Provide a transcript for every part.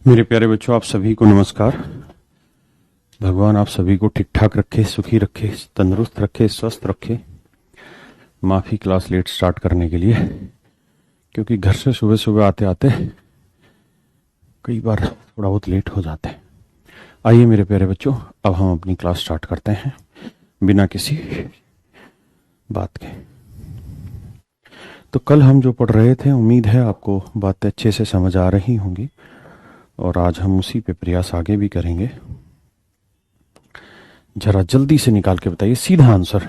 मेरे प्यारे बच्चों, आप सभी को नमस्कार। भगवान आप सभी को ठीक ठाक रखे, सुखी रखे, तंदुरुस्त रखे, स्वस्थ रखे। माफी क्लास लेट स्टार्ट करने के लिए, क्योंकि घर से सुबह सुबह आते आते कई बार थोड़ा बहुत लेट हो जाते हैं। आइए मेरे प्यारे बच्चों, अब हम अपनी क्लास स्टार्ट करते हैं बिना किसी बात के। तो कल हम जो पढ़ रहे थे, उम्मीद है आपको बातें अच्छे से समझ आ रही होंगी, और आज हम उसी पे प्रयास आगे भी करेंगे। जरा जल्दी से निकाल के बताइए सीधा आंसर,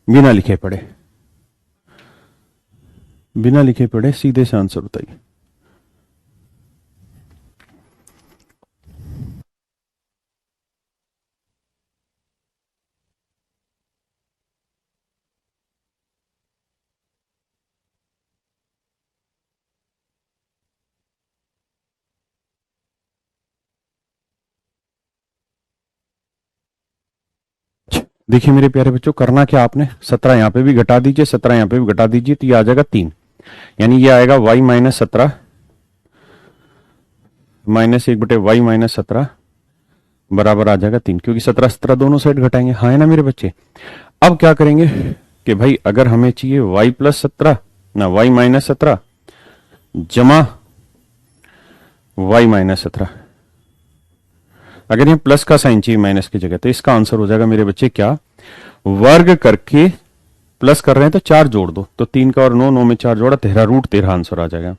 बिना लिखे पढ़े, बिना लिखे पढ़े सीधे से आंसर बताइए। देखिए मेरे प्यारे बच्चों, करना क्या आपने, 17 यहां पे भी घटा दीजिए, 17 यहां पे भी घटा दीजिए, तो ये आ जाएगा 3। यानी ये आएगा y माइनस 17 माइनस 1/y-17 बराबर आ जाएगा 3, क्योंकि 17 17 दोनों साइड घटाएंगे। हाँ है ना मेरे बच्चे। अब क्या करेंगे कि भाई अगर हमें चाहिए y प्लस 17 ना y माइनस 17 जमा y माइनस 17, अगर ये प्लस का साइन चाहिए माइनस की जगह, तो इसका आंसर हो जाएगा मेरे बच्चे क्या, वर्ग करके प्लस कर रहे हैं तो 4 जोड़ दो, तो 3 का और 9, 9 में 4 जोड़ा 13, √13 आंसर आ जाएगा।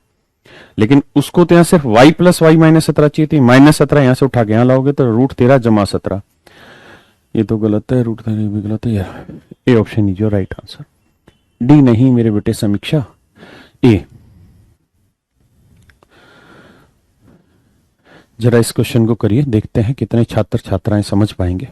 लेकिन उसको तो यहां सिर्फ y प्लस y माइनस 17 चाहिए थी, माइनस 17 यहां से उठा के यहां लाओगे तो √13 जमा 17। ये तो गलत है, √13 भी गलत है यार। A option is your right answer, D नहीं मेरे बेटे, समीक्षा ए। जरा इस क्वेश्चन को करिए, देखते हैं कितने छात्र छात्राएं समझ पाएंगे।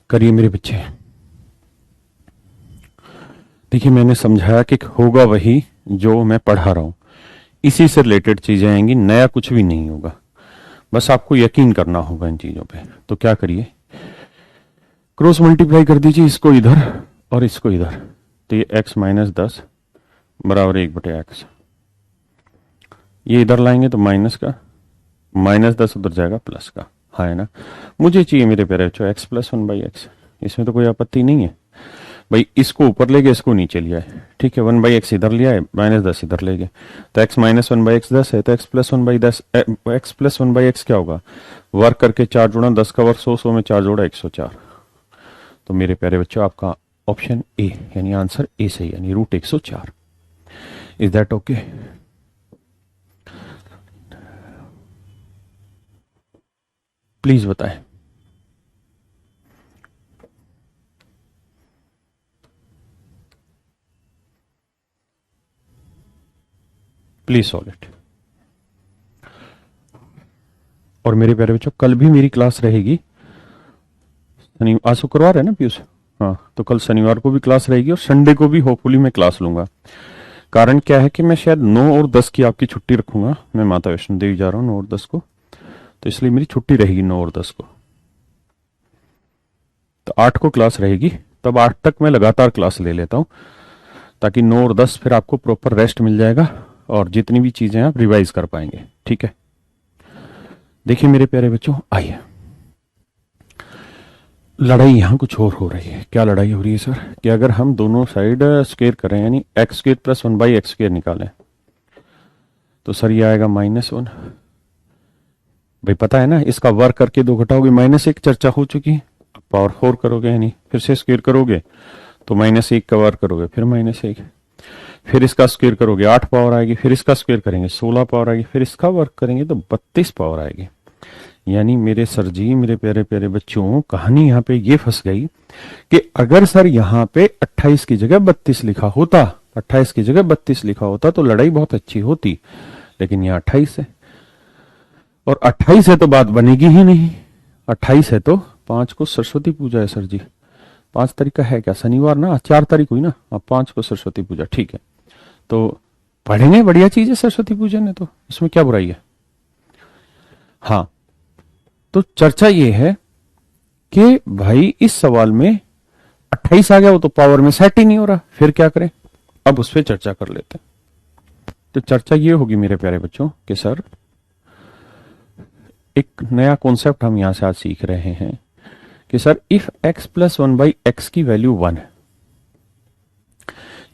करिए मेरे बच्चे। देखिए मैंने समझाया कि होगा वही जो मैं पढ़ा रहा हूं, इसी से रिलेटेड चीजें आएंगी, नया कुछ भी नहीं होगा, बस आपको यकीन करना होगा इन चीजों पे। तो क्या करिए, क्रॉस मल्टीप्लाई कर दीजिए इसको इधर और इसको इधर, तो ये x माइनस 10 बराबर 1/x। ये इधर लाएंगे तो माइनस का, माइनस 10 उधर जाएगा प्लस का। हाँ है ना। मुझे चाहिए मेरे प्यारे बच्चों x प्लस 1/x, इसमें तो कोई आपत्ति नहीं है भाई। इसको ऊपर ले गए, इसको नीचे लिया है, ठीक है। 1/x इधर लिया है, माइनस 10 इधर ले गए, तो x माइनस 1/x 10 है, तो x plus 1/10, x plus 1/x क्या होगा, वर्ग करके 4 जोड़ा, 10 का वर्ग 100, 100 में 4 जोड़ा 104। तो मेरे प्यारे बच्चों आपका ऑप्शन ए यानी आंसर ए सही, यानी √104। Is that okay? प्लीज बताएं। Please solve it. और मेरे प्यारे बच्चों कल भी मेरी क्लास रहेगी, आज शुक्रवार है ना पीयूष, हाँ, तो कल शनिवार को भी क्लास रहेगी और संडे को भी होपफुली मैं क्लास लूंगा। कारण क्या है कि मैं शायद 9 और 10 की आपकी छुट्टी रखूंगा, मैं माता वैष्णो देवी जा रहा हूँ 9 और 10 को, तो इसलिए मेरी छुट्टी रहेगी 9 और 10 को। तो 8 को क्लास रहेगी, तब 8 तक मैं लगातार क्लास ले लेता हूं, ताकि 9 और 10 फिर आपको प्रॉपर रेस्ट मिल जाएगा और जितनी भी चीजें आप रिवाइज कर पाएंगे, ठीक है। देखिए मेरे प्यारे बच्चों, आइए, लड़ाई यहां कुछ और हो रही है। क्या लड़ाई हो रही है सर, कि अगर हम दोनों साइड स्क्वायर करें, यानी x² प्लस 1/x² निकालें, तो सर ये आएगा -1। भाई पता है ना, इसका वर्ग करके 2 घटाओगे -1, चर्चा हो चुकी है। पावर 4 करोगे, यानी फिर से स्क्वायर करोगे तो -1 का वर्ग करोगे, फिर -1, फिर इसका स्क्वायर करोगे 8 पावर आएगी, फिर इसका स्क्वायर करेंगे 16 पावर आएगी, फिर इसका वर्ग करेंगे तो 32 पावर आएगी। यानी मेरे सर जी, मेरे प्यारे प्यारे बच्चों, कहानी यहाँ पे ये फंस गई कि अगर सर यहाँ पे 28 की जगह 32 लिखा होता, 28 की जगह 32 लिखा होता तो लड़ाई बहुत अच्छी होती, लेकिन यहाँ 28 है, और 28 है तो बात बनेगी ही नहीं। 28 है तो 5 को सरस्वती पूजा है सर जी। 5 तारीख का है क्या, शनिवार ना, 4 तारीख हुई ना, अब 5 को सरस्वती पूजा, ठीक है। तो पढ़ेंगे, बढ़िया चीज है सरस्वती पूजन है तो इसमें क्या बुराई है। हाँ, तो चर्चा ये है कि भाई इस सवाल में 28 आ गया, वो तो पावर में सेट ही नहीं हो रहा, फिर क्या करें। अब उस पर चर्चा कर लेते हैं। तो चर्चा ये होगी मेरे प्यारे बच्चों कि सर एक नया कॉन्सेप्ट हम यहां से आज सीख रहे हैं कि sir if x plus one by x की वैल्यू 1 है,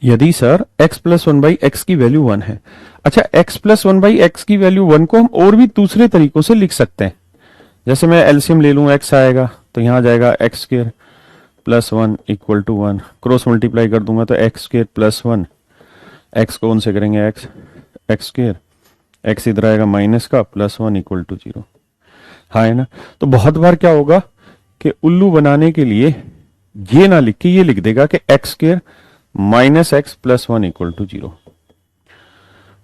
यदि sir x plus one by x की वैल्यू 1 है, अच्छा x plus one by x की वैल्यू 1 को हम और भी दूसरे तरीकों से लिख सकते हैं। जैसे मैं एलसीएम ले लूं, x आएगा तो यहां आ जाएगा x square plus 1 equal to 1, cross multiply कर दूंगा तो एक्स स्क्र प्लस 1, एक्स को 1 से करेंगे एक्स, एक्स स्क्र, एक्स इधर आएगा माइनस का, प्लस 1 इक्वल टू 0। हाँ है ना। तो बहुत बार क्या होगा कि उल्लू बनाने के लिए ये ना लिख के ये लिख देगा कि x square minus x plus 1 equal to 0।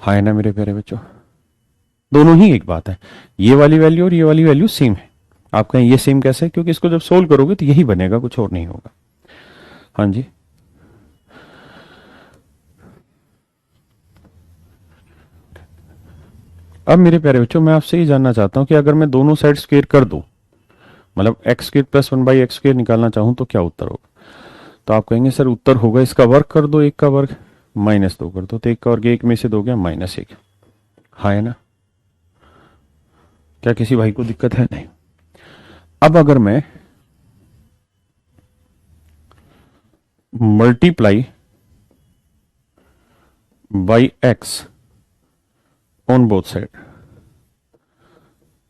हाँ है ना मेरे प्यारे बच्चों, दोनों ही एक बात है, ये वाली वैल्यू और ये वाली वैल्यू सेम है। आप कहें ये सेम कैसे, क्योंकि इसको जब सोल्व करोगे तो यही बनेगा, कुछ और नहीं होगा। हाँ जी, अब मेरे प्यारे बच्चों मैं आपसे ये जानना चाहता हूं कि अगर मैं दोनों साइड स्क्वेयर कर दूं, मतलब x square plus 1 by x square निकालना चाहूं तो क्या उत्तर होगा। तो आप कहेंगे सर उत्तर होगा इसका वर्ग कर दो, एक का वर्ग माइनस 2 कर दो, तो एक का वर्ग एक में से 2 गया -1। हाँ है ना, क्या किसी भाई को दिक्कत है, नहीं। अब अगर मैं multiply by x on both side,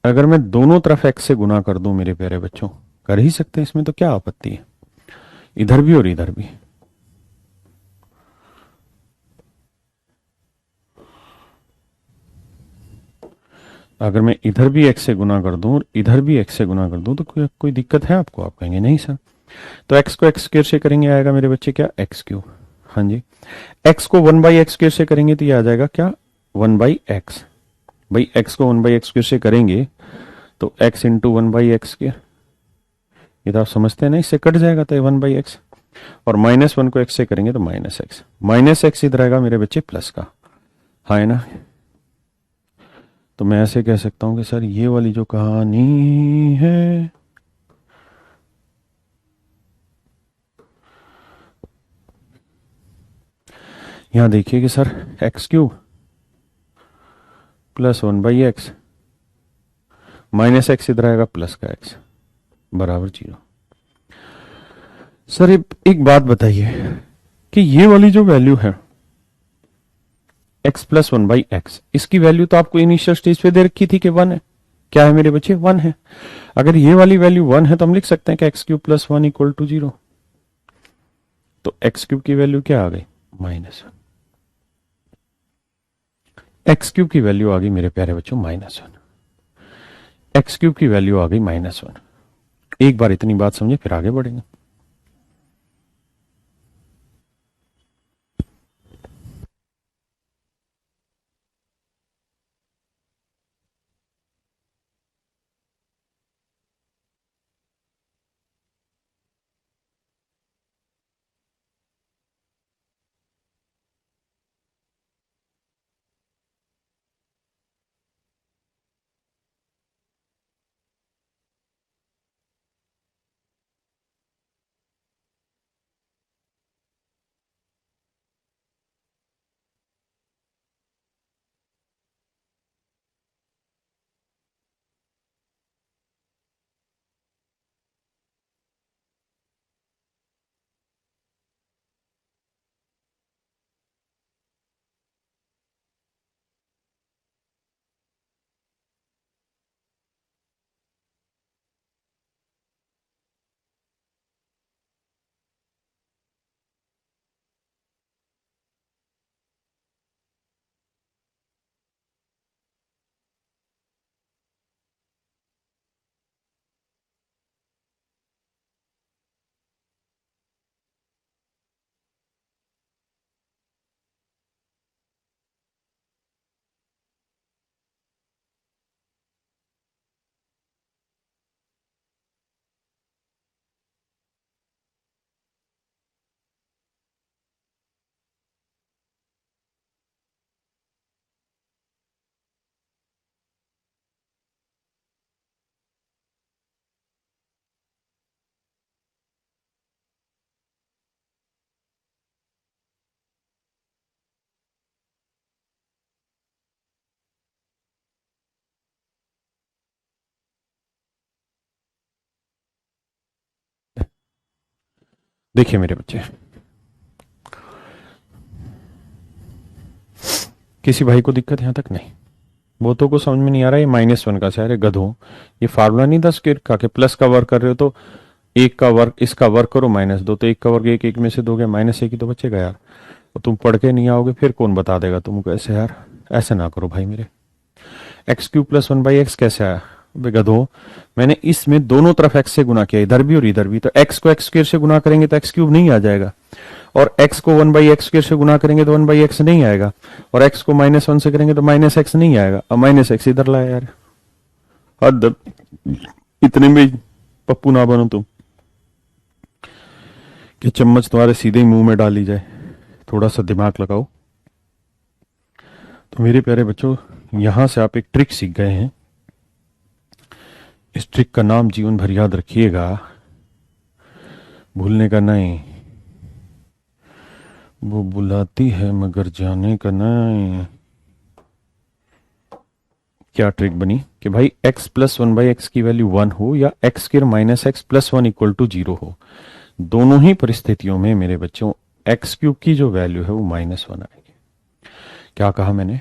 अगर मैं दोनों तरफ एक्स से गुना कर दूं मेरे प्यारे बच्चों, कर ही सकते हैं, इसमें तो क्या आपत्ति है, इधर भी और इधर भी। अगर मैं इधर भी एक्स से गुना कर दूं और इधर भी एक्स से गुना कर दूं तो कोई दिक्कत है आपको, आप कहेंगे नहीं सर। तो एक्स को एक्स स्क्र से करेंगे आएगा मेरे बच्चे क्या, एक्स क्यूब। हाँ जी, एक्स को 1 बाई एक्स स्क्र से करेंगे तो ये आ जाएगा क्या, 1 बाई एक्स। भाई एक्स को 1 बाई एक्स स्क्र से करेंगे तो x into 1 by x square, ये तो आप समझते हैं ना, इससे कट जाएगा तो 1 बाई एक्स, और -1 को एक्स से करेंगे तो -x, -x इधर आएगा मेरे बच्चे प्लस का। हाँ है ना। तो मैं ऐसे कह सकता हूं कि सर ये वाली जो कहानी है, यहां देखिए कि sir x cube plus 1 by x -x इधर आएगा प्लस का x बराबर 0। सर एक बात बताइए कि ये वाली जो वैल्यू है x प्लस 1 बाई एक्स, इसकी वैल्यू तो आपको इनिशियल स्टेज पे दे रखी थी कि 1 है। क्या है मेरे बच्चे, 1 है। अगर ये वाली वैल्यू 1 है तो हम लिख सकते हैं कि x cube plus 1 equal to 0। तो एक्स क्यूब की वैल्यू क्या आ गई, -1। एक्स क्यूब की वैल्यू आ गई मेरे प्यारे बच्चों -1। एक्स क्यूब की वैल्यू आ गई -1। एक बार इतनी बात समझे फिर आगे बढ़ेंगे। देखिए मेरे बच्चे, किसी भाई को दिक्कत यहां तक नहीं? बहुतों को समझ में नहीं आ रहा, ये -1 का से, अरे गधो, ये फार्मूला नहीं था स्क्वायर का कि प्लस का वर्क कर रहे हो तो एक का वर्क, इसका वर्क करो -2, तो एक का वर्क एक, एक में से दोगे -1 ही तो बचेगा यार। तो तुम पढ़ के नहीं आओगे फिर कौन बता देगा तुमको? ऐसे यार ऐसे ना करो भाई मेरे। x³ + 1/x कैसे आया? बे गधो, मैंने इसमें दोनों तरफ x से गुना किया, इधर भी और इधर भी, तो x को x² से गुना करेंगे तो x³ नहीं आ जाएगा, और x को 1/x² से गुना करेंगे तो 1/x नहीं आएगा, और x को -1 से करेंगे तो -x नहीं आएगा, और -x इधर लाया यार। हद, इतने में पप्पू ना बनो तुम कि चम्मच तुम्हारे सीधे ही मुंह में डाली जाए। थोड़ा सा दिमाग लगाओ। तो मेरे प्यारे बच्चों, यहां से आप एक ट्रिक सीख गए हैं। इस ट्रिक का नाम जीवन भर याद रखिएगा, भूलने का नहीं। वो बुलाती है मगर जाने का नहीं। क्या ट्रिक बनी कि भाई x + 1/x की वैल्यू 1 हो या x² - x + 1 = 0 हो, दोनों ही परिस्थितियों में मेरे बच्चों x³ की जो वैल्यू है वो -1 आएगी। क्या कहा मैंने?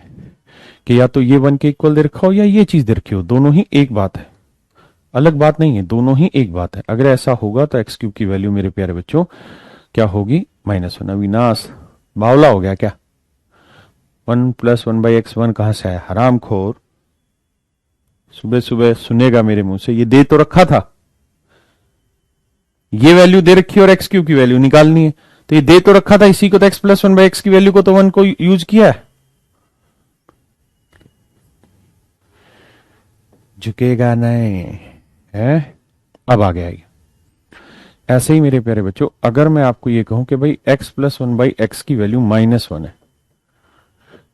कि या तो ये 1 के इक्वल दे रखा हो या ये चीज दे रखी हो, दोनों ही एक बात है, अलग बात नहीं है, दोनों ही एक बात है। अगर ऐसा होगा तो x³ की वैल्यू मेरे प्यारे बच्चों क्या होगी? -1। अविनाश बावला हो गया क्या? 1 + 1/x 1 कहां से आया? हरामखोर, सुबह सुबह सुनेगा मेरे मुंह से, ये दे तो रखा था, ये वैल्यू दे रखी और x³ की वैल्यू निकालनी है, तो ये दे तो रखा था इसी को, तो x + 1/x की वैल्यू को तो 1 को यूज किया है। झुकेगा नहीं है। अब आ गया ये। ऐसे ही मेरे प्यारे बच्चों, अगर मैं आपको ये कहूं कि भाई x + 1/x की वैल्यू -1 है,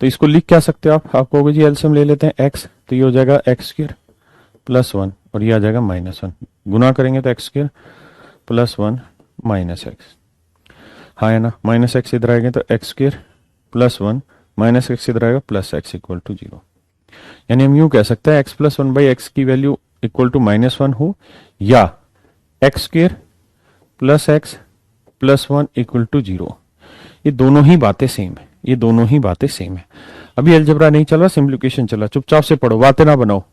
तो इसको लिख क्या सकते हो आप कहोगे जी एलसीएम ले लेते हैं x, तो ये हो जाएगा x² + 1 और ये आ जाएगा -1, गुना करेंगे तो x² + 1 - x, हाँ है ना, -x इधर आएगा तो x² + 1 -x इधर आएगा +x = 0। यानी हम यूं कह सकते हैं x + 1/x की वैल्यू इक्वल टू -1 हो या x² + x + 1 = 0। ये दोनों ही बातें सेम है, ये दोनों ही बातें सेम है। अभी अलजेब्रा नहीं चल रहा, सिंप्लीफिकेशन चला, चुपचाप से पढ़ो, बातें ना बनाओ।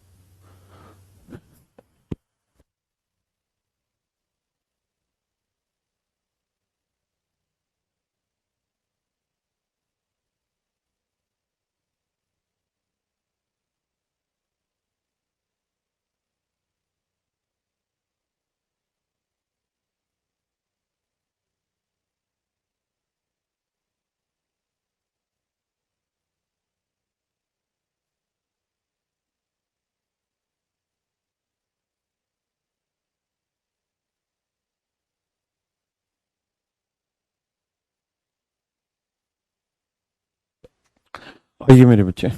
आइए मेरे बच्चे,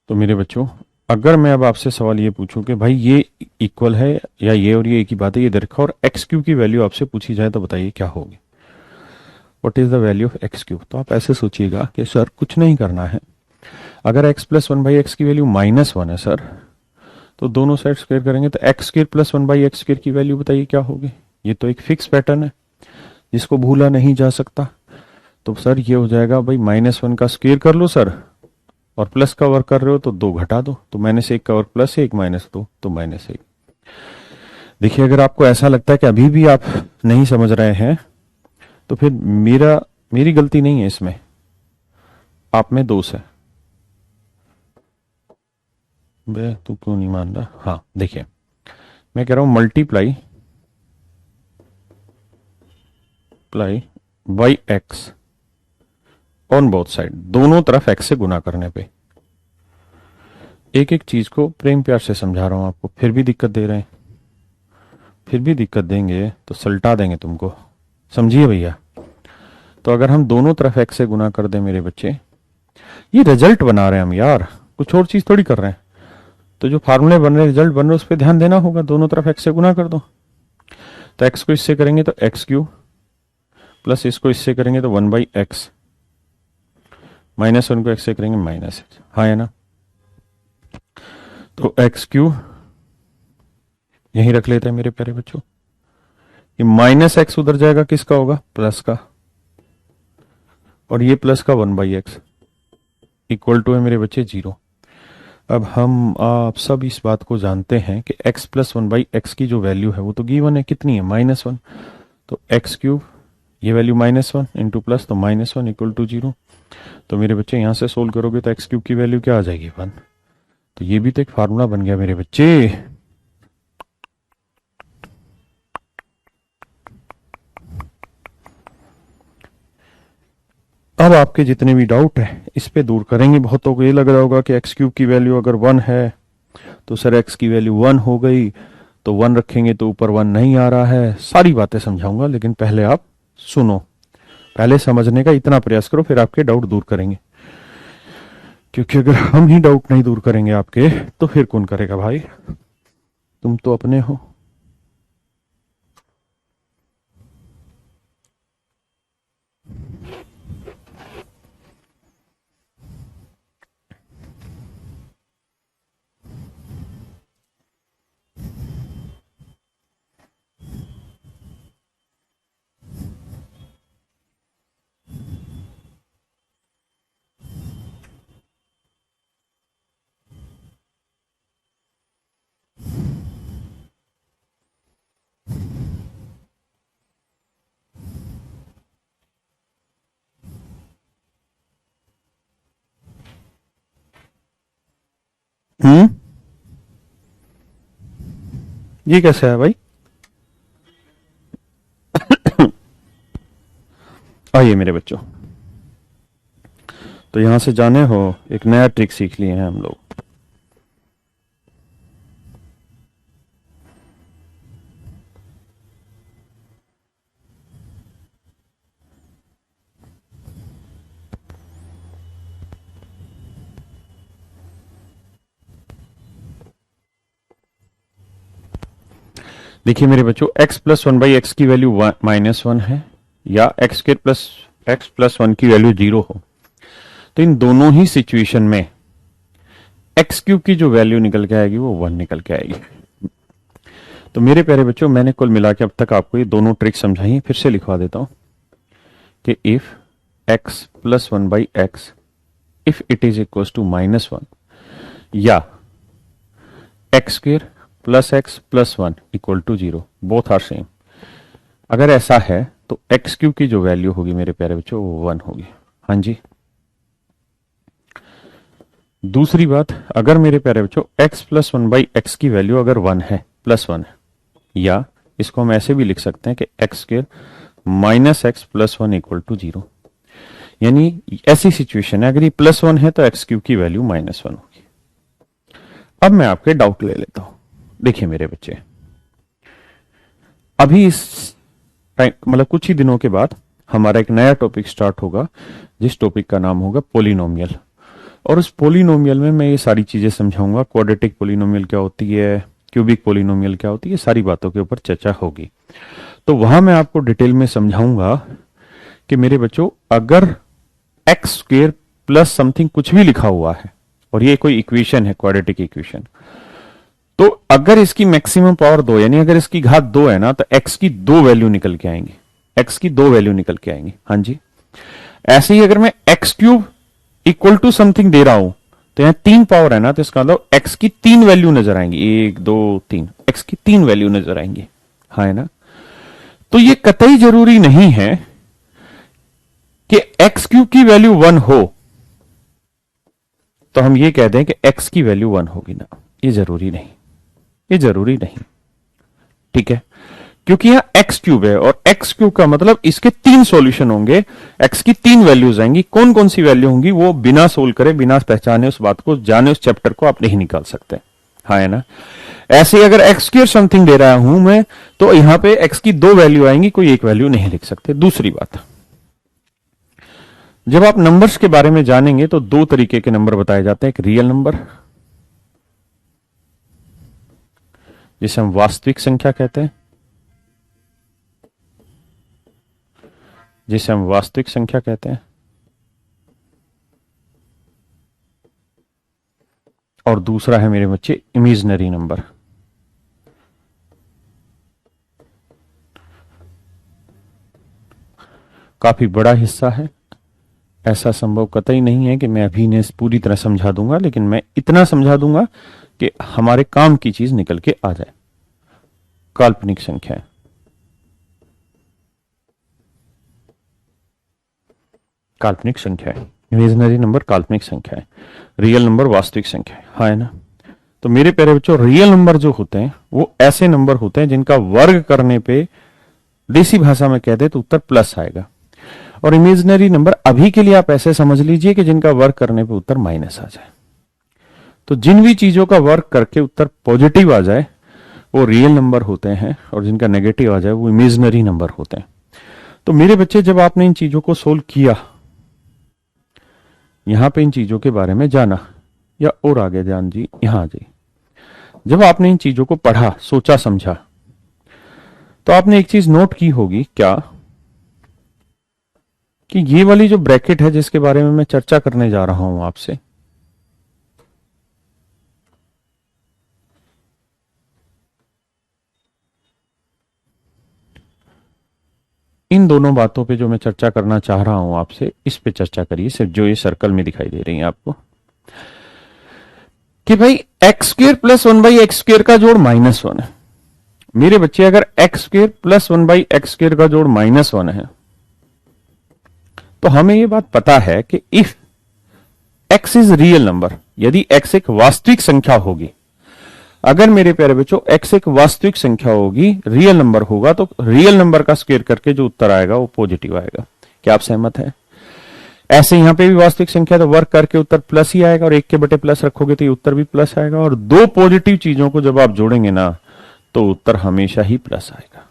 तो मेरे बच्चों, अगर मैं अब आपसे सवाल ये पूछूं कि भाई ये इक्वल है या ये और ये एक ही बात है, ये दे रखा और x³ की वैल्यू आपसे पूछी जाए तो बताइए क्या होगी? What is the value of x³? तो आप ऐसे सोचिएगा कि सर कुछ नहीं करना है, अगर x + 1/x की वैल्यू -1 है सर, तो दोनों साइड स्क्वायर करेंगे तो x² + 1/x² की वैल्यू बताइए क्या होगी? ये तो एक फिक्स पैटर्न है जिसको भूला नहीं जा सकता। तो सर ये हो जाएगा भाई -1 का स्क्वायर कर लो सर, और प्लस का वर्क कर रहे हो तो 2 घटा दो, तो -1 का वर्क +1 -2 तो -1। देखिए, अगर आपको ऐसा लगता है कि अभी भी आप नहीं समझ रहे हैं तो फिर मेरी गलती नहीं है इसमें, आप में दोष है। बे तू क्यों नहीं मान रहा? हाँ देखिए, मैं कह रहा हूं multiply by x on both side, दोनों तरफ x से गुना करने पे। एक एक चीज को प्रेम प्यार से समझा रहा हूं आपको, फिर भी दिक्कत दे रहे हैं, फिर भी दिक्कत देंगे तो सल्टा देंगे तुमको, समझिए भैया। तो अगर हम दोनों तरफ x से गुना कर दें मेरे बच्चे, ये रिजल्ट बना रहे हैं हम यार, कुछ और चीज थोड़ी कर रहे हैं। तो जो फार्मूले बन रहे, रिजल्ट बन रहे, उस पर ध्यान देना होगा। दोनों तरफ x से गुना कर दो, तो x को इससे करेंगे तो x³ प्लस इसको इससे करेंगे तो 1/x -1 को x से करेंगे -x, हाँ है ना। तो x³ यहीं रख लेते हैं मेरे प्यारे बच्चों। ये -x उधर जाएगा, किसका होगा? प्लस का, और ये प्लस का 1/x इक्वल टू है मेरे बच्चे 0। अब हम आप सब इस बात को जानते हैं कि x + 1/x की जो वैल्यू है वो तो गिवन है, कितनी है? -1। तो x³, ये वैल्यू -1 इंटू प्लस, तो -1 इक्वल टू 0। तो मेरे बच्चे यहां से सोल्व करोगे तो x³ की वैल्यू क्या आ जाएगी? 1। तो ये भी तो एक फार्मूला बन गया मेरे बच्चे। अब आपके जितने भी डाउट है इस पे दूर करेंगे। बहुतों को ये लग रहा होगा कि x³ की वैल्यू अगर 1 है तो सर x की वैल्यू 1 हो गई, तो 1 रखेंगे तो ऊपर 1 नहीं आ रहा है। सारी बातें समझाऊंगा, लेकिन पहले आप सुनो, पहले समझने का इतना प्रयास करो, फिर आपके डाउट दूर करेंगे। क्योंकि अगर हम ही डाउट नहीं दूर करेंगे आपके, तो फिर कौन करेगा भाई? तुम तो अपने हो। हम्म, ये कैसे है भाई? आइए मेरे बच्चों, तो यहां से जाने हो, एक नया ट्रिक सीख लिए हैं हम लोग। देखिए मेरे बच्चों, x + 1/x की वैल्यू -1 है, या x + 1 की वैल्यू 0 हो, तो इन दोनों ही सिचुएशन में x³ की जो वैल्यू निकल के आएगी वो 1 निकल के आएगी। तो मेरे प्यारे बच्चों, मैंने कुल मिला के अब तक आपको ये दोनों ट्रिक समझाई, फिर से लिखवा देता हूं कि if x + 1/x if it is equal to -1, या x² + x + 1 equal to 0, both are same. अगर ऐसा है तो x³ की जो वैल्यू होगी मेरे प्यारे बच्चों वो 1 होगी। हाँ जी। दूसरी बात, अगर मेरे प्यारे बच्चों x + 1/x की वैल्यू अगर 1 है, +1 है, या इसको हम ऐसे भी लिख सकते हैं कि x² - x + 1 इक्वल टू 0, यानी ऐसी सिचुएशन है अगर ये +1 है तो x³ की वैल्यू -1 होगी। अब मैं आपके डाउट ले लेता हूं। देखिए मेरे बच्चे, अभी इस टाइम मतलब कुछ ही दिनों के बाद हमारा एक नया टॉपिक स्टार्ट होगा, जिस टॉपिक का नाम होगा पोलिनोमियल। और उस पोलिनोमियल में मैं ये सारी चीजें समझाऊंगा। क्वाड्रेटिक पोलिनोमियल क्या होती है, क्यूबिक पोलिनोमियल क्या होती है, सारी बातों के ऊपर चर्चा होगी। तो वहां मैं आपको डिटेल में समझाऊंगा कि मेरे बच्चों, अगर x² + समथिंग कुछ भी लिखा हुआ है और ये कोई इक्वेशन है, क्वाड्रेटिक इक्वेशन, तो अगर इसकी मैक्सिमम पावर 2, यानी अगर इसकी घात 2 है ना, तो x की 2 वैल्यू निकल के आएंगी, x की 2 वैल्यू निकल के आएंगी। हाँ जी। ऐसे ही अगर मैं x³ equal to something they रहा हूं, तो यहां 3 पावर है ना, तो इसका मतलब x की 3 वैल्यू नजर आएंगी, 1 2 3, x की 3 वैल्यू नजर आएंगी। हाँ है ना। तो ये कतई जरूरी नहीं है कि x³ की वैल्यू 1 हो तो हम ये कह दें कि x की वैल्यू 1 होगी ना, ये जरूरी नहीं, ये जरूरी नहीं। ठीक है, क्योंकि यहां x³ है और x³ का मतलब इसके 3 सॉल्यूशन होंगे, x की 3 वैल्यूज आएंगी। कौन कौन सी वैल्यू होंगी वो बिना सोल्व करे, बिना पहचाने, उस बात को जाने, उस चैप्टर को आप नहीं निकाल सकते। हाँ है ना। ऐसे ही अगर x² समथिंग दे रहा हूं मैं, तो यहां पे x की 2 वैल्यू आएंगी, कोई एक वैल्यू नहीं लिख सकते। दूसरी बात, जब आप नंबर्स के बारे में जानेंगे तो 2 तरीके के नंबर बताए जाते हैं। एक रियल नंबर, जिसे हम वास्तविक संख्या कहते हैं, जिसे हम वास्तविक संख्या कहते हैं, और दूसरा है मेरे बच्चे इमेजिनरी नंबर। काफी बड़ा हिस्सा है, ऐसा संभव कतई नहीं है कि मैं अभी इन्हें पूरी तरह समझा दूंगा, लेकिन मैं इतना समझा दूंगा कि हमारे काम की चीज निकल के आ जाए। काल्पनिक संख्याएं, काल्पनिक संख्याएं, इमेजिनरी नंबर काल्पनिक संख्याएं, रियल नंबर वास्तविक संख्याएं, हाँ है ना। तो मेरे प्यारे बच्चों, रियल नंबर जो होते हैं वो ऐसे नंबर होते हैं जिनका वर्ग करने पे, देसी भाषा में कह दे तो उत्तर प्लस आएगा। और इमेजिनरी नंबर अभी के लिए आप ऐसे समझ लीजिए कि जिनका वर्ग करने पे उत्तर माइनस आ जाए। तो जिन भी चीजों का वर्ग करके उत्तर पॉजिटिव आ जाए वो रियल नंबर होते हैं, और जिनका नेगेटिव आ जाए वो इमेजिनरी नंबर होते हैं। तो मेरे बच्चे, जब आपने इन चीजों को सोल्व किया, यहां पे इन चीजों के बारे में जाना, या और आगे जान जी, यहां आ जाइए। जब आपने इन चीजों को पढ़ा, सोचा, समझा, तो आपने एक चीज नोट की होगी क्या, कि ये वाली जो ब्रैकेट है जिसके बारे में मैं चर्चा करने जा रहा हूं आपसे, इन दोनों बातों पे जो मैं चर्चा करना चाह रहा हूं आपसे, इस पे चर्चा करिए, सिर्फ जो ये सर्कल में दिखाई दे रही है आपको, कि भाई x square plus one by x square का जोड़ -1 है। मेरे बच्चे, अगर x square plus one by x square का जोड़ -1 है, तो हमें यह बात पता है कि if x is real number, यदि एक्स एक वास्तविक संख्या होगी, अगर मेरे प्यारे बच्चों एक्स एक वास्तविक संख्या होगी, रियल नंबर होगा, तो रियल नंबर का स्क्वायर करके जो उत्तर आएगा वो पॉजिटिव आएगा। क्या आप सहमत हैं? ऐसे यहां पे भी वास्तविक संख्या, तो वर्क करके उत्तर प्लस ही आएगा, और एक के बटे प्लस रखोगे तो ये उत्तर भी प्लस आएगा। और दो पॉजिटिव चीजों को जब आप जोड़ेंगे ना, तो उत्तर हमेशा ही प्लस आएगा।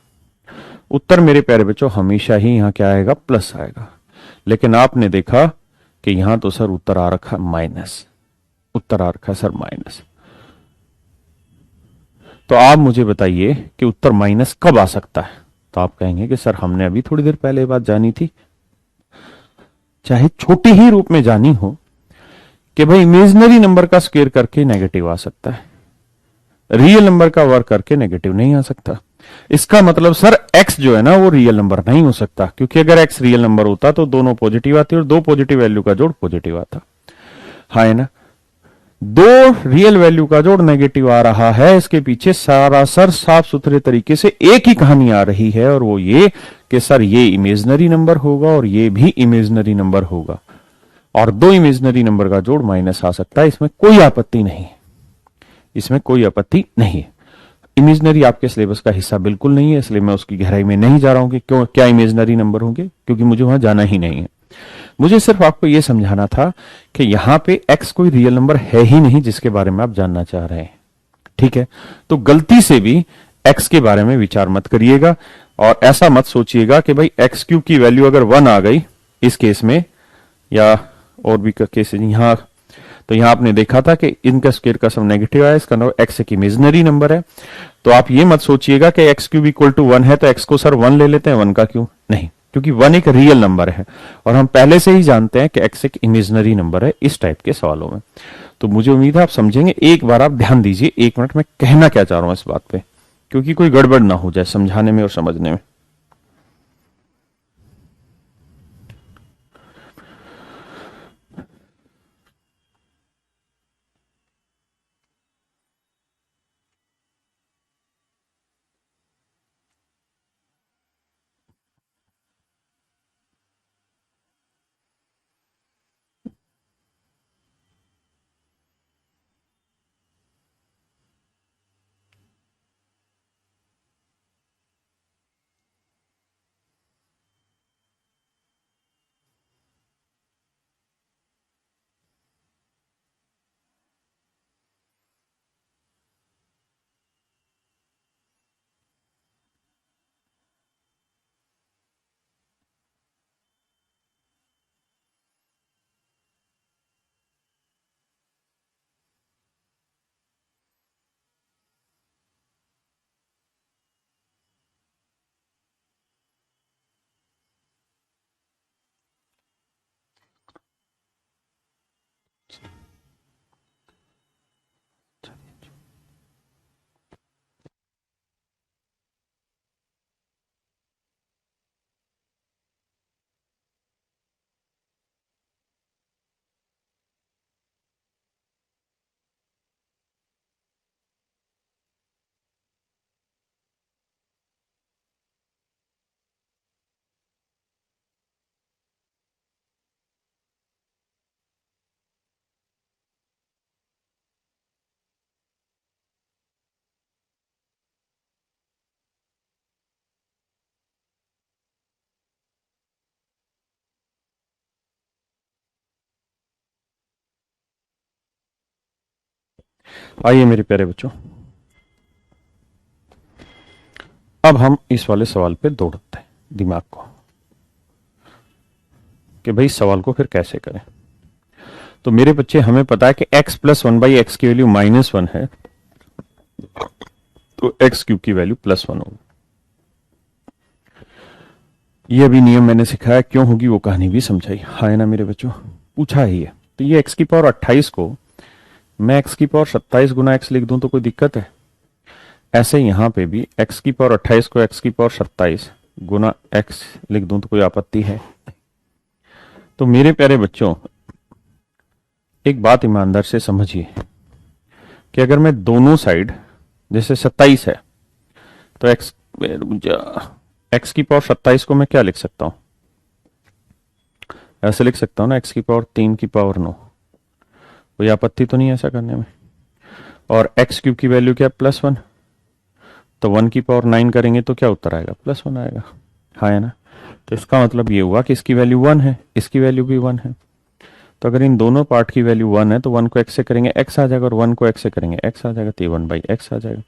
उत्तर मेरे प्यारे बच्चों हमेशा ही यहां क्या आएगा? प्लस आएगा। लेकिन आपने देखा कि यहां तो सर उत्तर आ रखा माइनस, उत्तर आ रखा सर माइनस। तो आप मुझे बताइए कि उत्तर माइनस कब आ सकता है? तो आप कहेंगे कि सर हमने अभी थोड़ी देर पहले बात जानी थी, चाहे छोटी ही रूप में जानी हो, कि भाई इमेजिनरी नंबर का स्क्वायर करके नेगेटिव आ सकता है, रियल नंबर का वर्ग करके नेगेटिव नहीं आ सकता। इसका मतलब सर x जो है ना वो रियल नंबर नहीं हो सकता, क्योंकि अगर x रियल नंबर होता तो दोनों पॉजिटिव आती और दो पॉजिटिव वैल्यू का जोड़ पॉजिटिव आता। हाँ है ना? दो रियल वैल्यू का जोड़ नेगेटिव आ रहा है, इसके पीछे सरासर साफ सुथरे तरीके से एक ही कहानी आ रही है, और वो ये कि सर ये इमेजिनरी नंबर होगा और ये भी इमेजिनरी नंबर होगा, और दो इमेजिनरी नंबर का जोड़ माइनस आ सकता है। इसमें कोई आपत्ति नहीं है, इसमें कोई आपत्ति नहीं है। इमेजिनरी आपके सिलेबस का हिस्सा बिल्कुल नहीं है, इसलिए मैं उसकी गहराई में नहीं जा रहा हूं कि क्यों क्या इमेजिनरी नंबर होंगे, क्योंकि मुझे वहां जाना ही नहीं है। मुझे सिर्फ आपको यह समझाना था कि यहां पे x कोई रियल नंबर है ही नहीं जिसके बारे में आप जानना चाह रहे हैं। ठीक है? तो गलती से भी x के बारे में विचार मत करिएगा, और ऐसा मत सोचिएगा कि भाई एक्स क्यूब की वैल्यू अगर 1 आ गई इस केस में, या और भी केस यहां, तो यहां आपने देखा था कि इनका स्क्वायर का सम नेगेटिव आया, इसका मतलब एक्स एक इमेजिनरी नंबर है। तो आप ये मत सोचिएगा कि एक्स क्यूब इक्वल टू 1 है तो एक्स को सर 1 ले लेते हैं, 1 का क्यों नहीं, क्योंकि 1 एक रियल नंबर है, और हम पहले से ही जानते हैं कि एक्स एक इमेजिनरी नंबर है इस टाइप के सवालों में। तो मुझे उम्मीद है आप समझेंगे। एक बार आप ध्यान दीजिए, 1 मिनट में कहना क्या चाह रहा हूं इस बात पे, क्योंकि कोई गड़बड़ ना हो जाए समझाने में और समझने में। आइए मेरे प्यारे बच्चों, अब हम इस वाले सवाल पे दौड़ते हैं दिमाग को कि भाई सवाल को फिर कैसे करें। तो मेरे बच्चे, हमें पता है कि x plus one by x की वैल्यू -1 है, तो एक्स क्यूब की वैल्यू +1 होगी। ये भी नियम मैंने सिखाया, क्यों होगी वो कहानी भी समझाई, है ना मेरे बच्चों? पूछा ही है। तो ये x की पावर 28 को मैं x की पावर 27 गुना x लिख दूं तो कोई दिक्कत है? ऐसे यहां पे भी x की पावर 28 को x की पावर 27 गुना x लिख दूं तो कोई आपत्ति है? तो मेरे प्यारे बच्चों, एक बात ईमानदार से समझिए कि अगर मैं दोनों साइड, जैसे 27 है तो एक्स की पावर 27 को मैं क्या लिख सकता हूं? ऐसे लिख सकता हूं ना, एक्स की पावर 3 की पावर 9। कोई आपत्ति तो नहीं है ऐसा करने में? और एक्स क्यूब की वैल्यू क्या है? +1। तो 1 की पावर 9 करेंगे तो क्या उत्तर आएगा? +1 आएगा, हाँ है ना? तो इसका मतलब ये हुआ कि इसकी वैल्यू 1 है, इसकी वैल्यू भी 1 है। तो अगर इन दोनों पार्ट की वैल्यू 1 है तो 1 को x से करेंगे x आ जाएगा, और 1 को x से करेंगे x आ जाएगा, तो ये 1/x आ जाएगा।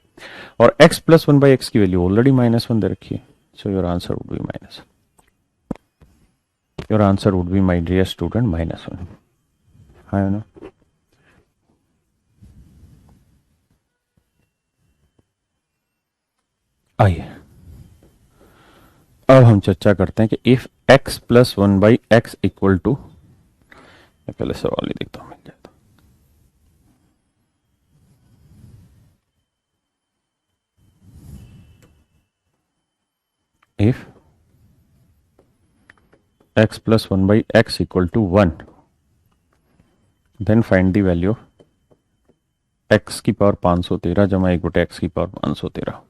और x प्लस 1/x की वैल्यू ऑलरेडी -1 दे रखी है, so your answer would be minus, your answer would be, my dear student, -1, है ना? आइए अब हम चर्चा करते हैं कि if x plus 1/x equal to, मैं पहले सवाल ही देखता हूं मिल जाए तो। If x plus 1/x equal to 1, then find the value of x की पावर 513 जमा 1/x की पावर 513।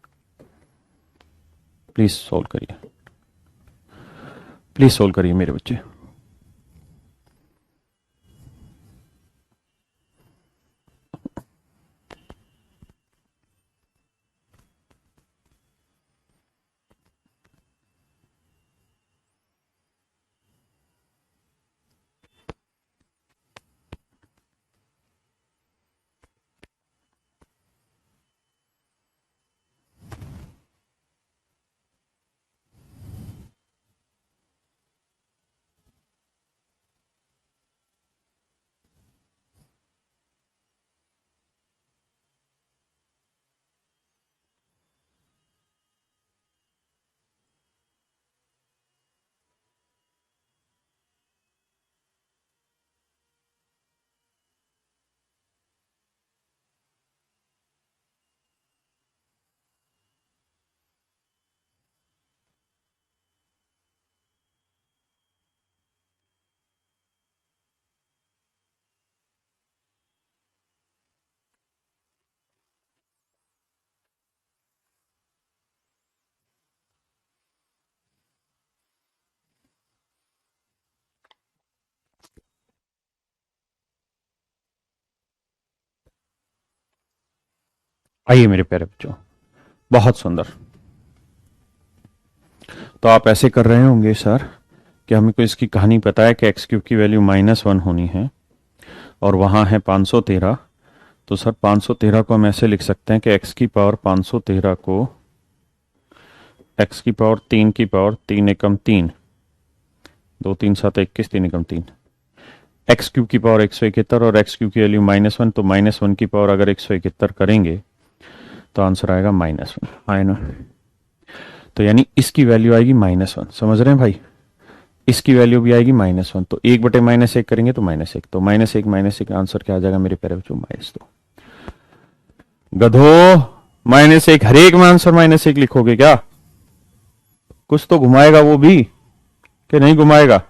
प्लीज सोल्व करिए, प्लीज सोल्व करिए मेरे बच्चे। आइए मेरे प्यारे बच्चों, बहुत सुंदर। तो आप ऐसे कर रहे होंगे सर कि हमें को इसकी कहानी पता है कि एक्स क्यूब की वैल्यू -1 होनी है और वहां है 513। तो सर 513 को हम ऐसे लिख सकते हैं कि एक्स की पावर 513 को एक्स की पावर 3 की पावर 3 एकम 3, 2 3 7 21, 3 एकम 3, एक्स क्यूब की पावर 171, और एक्स क्यूब की वैल्यू -1, तो -1 की पावर अगर 171 करेंगे तो आंसर आएगा -1, है ना? तो यानी इसकी वैल्यू आएगी -1, समझ रहे हैं भाई? इसकी वैल्यू भी आएगी -1, तो 1/-1 करेंगे तो -1, तो -1 आंसर क्या आ जाएगा मेरे प्यारे बच्चों? -2। गधो, -1 हर एक में आंसर -1 लिखोगे क्या? कुछ तो घुमाएगा वो भी, कि नहीं घुमाएगा?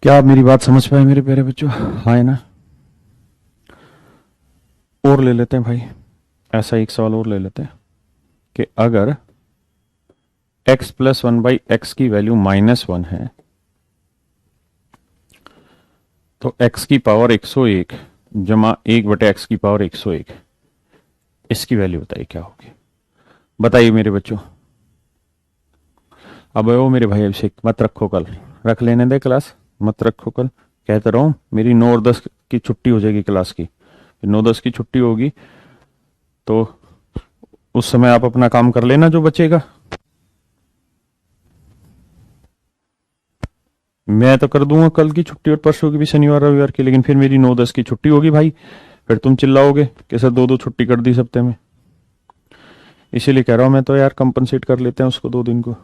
क्या आप मेरी बात समझ पाए मेरे प्यारे बच्चों? हाँ है ना? और ले लेते हैं भाई, ऐसा एक सवाल और ले लेते हैं कि अगर x plus one by x की वैल्यू -1 है तो x की पावर 101 जमा 1/x की पावर 101, इसकी वैल्यू बताइए क्या होगी? बताइए मेरे बच्चों। अब वो मेरे भाई अभिषेक, मत रखो कल, रख लेने दे क्लास, मत रखो कल। कहते रहो मेरी 9 और 10 की छुट्टी हो जाएगी क्लास की, 9-10 की छुट्टी होगी तो उस समय आप अपना काम कर लेना जो बचेगा। मैं तो कर दूंगा कल की छुट्टी और परसों की भी, शनिवार रविवार की, लेकिन फिर मेरी 9-10 की छुट्टी होगी भाई, फिर तुम चिल्लाओगे कि सर 2-2 छुट्टी कर दी सप्ते में। इसीलिए कह रहा हूं मैं तो यार, कंपनसेट कर लेते हैं उसको 2 दिन को।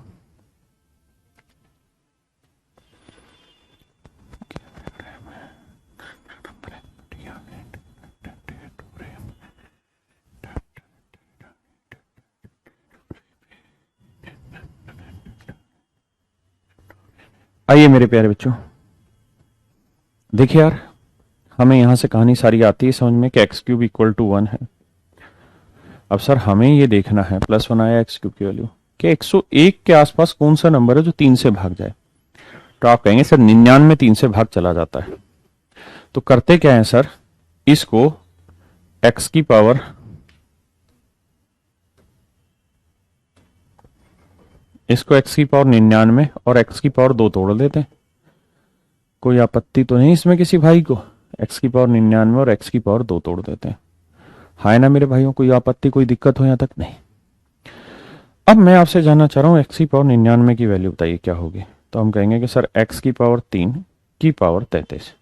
आइए मेरे प्यारे बच्चों, देखिए यार, हमें यहां से कहानी सारी आती है समझ में कि एक्स क्यूब इक्वल टू 1 है। अब सर हमें ये देखना है, +1 आया एक्स क्यूब की वैल्यू, कि 101 के आसपास कौन सा नंबर है जो 3 से भाग जाए। तो आप कहेंगे सर 99 3 से भाग चला जाता है। तो करते क्या है सर, इसको एक्स की पावर इसको x की पावर 99 और x की पावर 2 तोड़ देते हैं। कोई आपत्ति तो नहीं इसमें किसी भाई को? x की पावर 99 और x की पावर 2 तोड़ देते हैं। हाय ना मेरे भाइयों, कोई आपत्ति, कोई दिक्कत हो यहां तक? नहीं। अब मैं आपसे जानना चाह रहा हूं x की पावर 99 की वैल्यू बताइए क्या होगी। तो हम कहेंगे कि सर x की पावर 3 की पावर 33।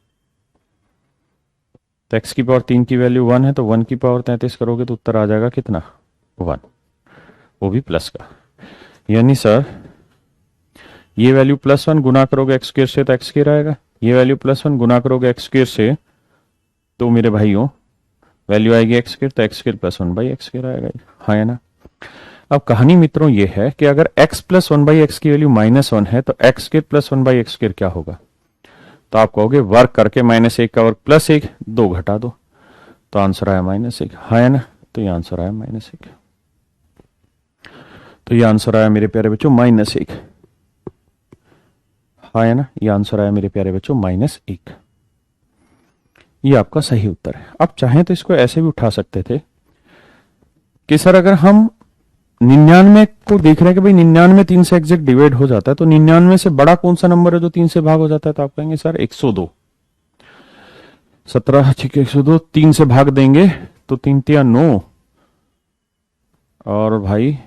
तो x की पावर 3 की वैल्यू 1 है, तो 1 की पावर 33 करोगे तो उत्तर आ जाएगा कितना? 1, वो भी प्लस का। यानी सर ये वैल्यू +1 गुना करोगे एक्स स्क्र से तो एक्स स्क्र आएगा, ये वैल्यू +1 गुना करोगे एक्स स्क्र से तो मेरे भाइयों वैल्यू आएगी एक्स स्क्र, तो x square +1 by x square आएगा। हाँ है ना? अब कहानी मित्रों ये है कि अगर x plus one by x की वैल्यू -1 है तो x square plus one by x square क्या होगा? तो आप कहोगे वर्क करके -1 का वर्ग +1, 2 घटा दो, तो आंसर आया -1। हाँ है ना? तो ये आंसर आया -1। तो ये आंसर आया मेरे प्यारे बच्चों -1। हाँ है ना? ये आंसर आया मेरे प्यारे बच्चों -1। ये आपका सही उत्तर है। आप चाहें तो इसको ऐसे भी उठा सकते थे कि सर अगर हम 99 को देख रहे हैं कि भाई 99 3 से एग्जैक्ट डिवाइड हो जाता है, तो 99 से बड़ा कौन सा नंबर है जो 3 से भाग हो जाता है? तो आप कहेंगे सर 102। 17 ठीक है 102, 3 से भाग देंगे तो 3 तिया 9 और भाई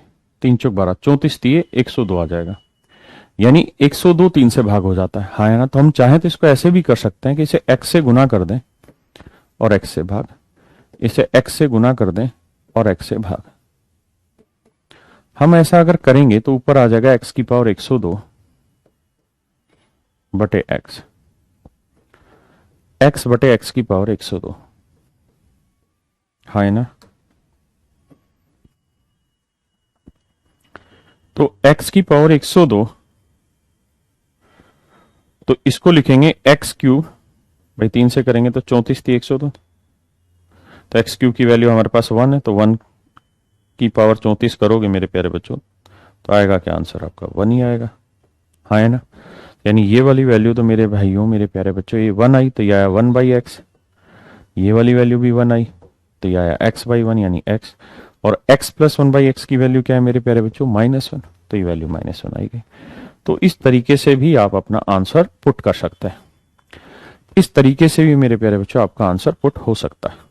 3 चौक 12, 34 तिये 102 आ जाएगा। यानी 102 3 से भाग हो जाता है। हाँ है ना? तो हम चाहें तो इसको ऐसे भी कर सकते हैं कि इसे x से गुना कर दें और x से भाग, इसे x से गुना कर दें और x से भाग। हम ऐसा अगर करेंगे तो ऊपर आ जाएगा x की पावर 102 बटे x, x बटे x की पावर 102। हाँ है ना? तो x की पावर 102, तो इसको लिखेंगे x क्यूब, भाई 3 से करेंगे तो 34 थी 102, तो x क्यूब की वैल्यू हमारे पास 1 है, तो 1 की पावर 34 करोगे मेरे प्यारे बच्चों तो आएगा क्या आंसर? आपका 1 ही आएगा। हाँ है ना? यानी ये वाली वैल्यू तो मेरे भाइयों मेरे प्यारे बच्चों ये 1 आई तो ये आया 1 बाई एक्स, ये वाली वैल्यू भी 1 आई तो ये आया x बाई 1 यानी x, और x प्लस 1 बाई एक्स की वैल्यू क्या है मेरे प्यारे बच्चों? -1, तो ये वैल्यू -1 आई गई। तो इस तरीके से भी आप अपना आंसर पुट कर सकते हैं। इस तरीके से भी मेरे प्यारे बच्चों आपका आंसर पुट हो सकता है।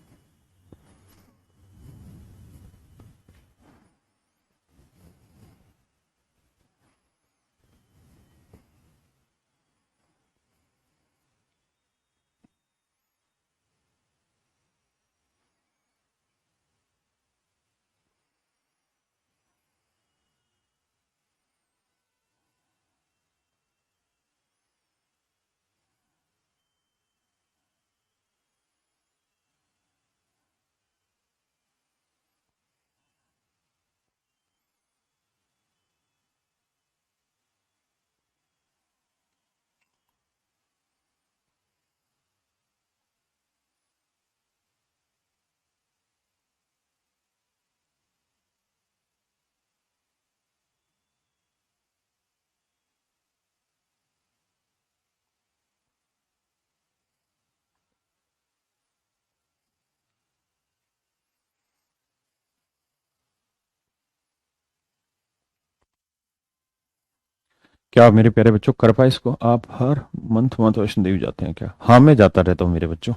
क्या आप मेरे प्यारे बच्चों कर पाए इसको? आप हर मंथ वैष्णो देवी जाते हैं क्या? हाँ, मैं जाता रहता हूँ मेरे बच्चों।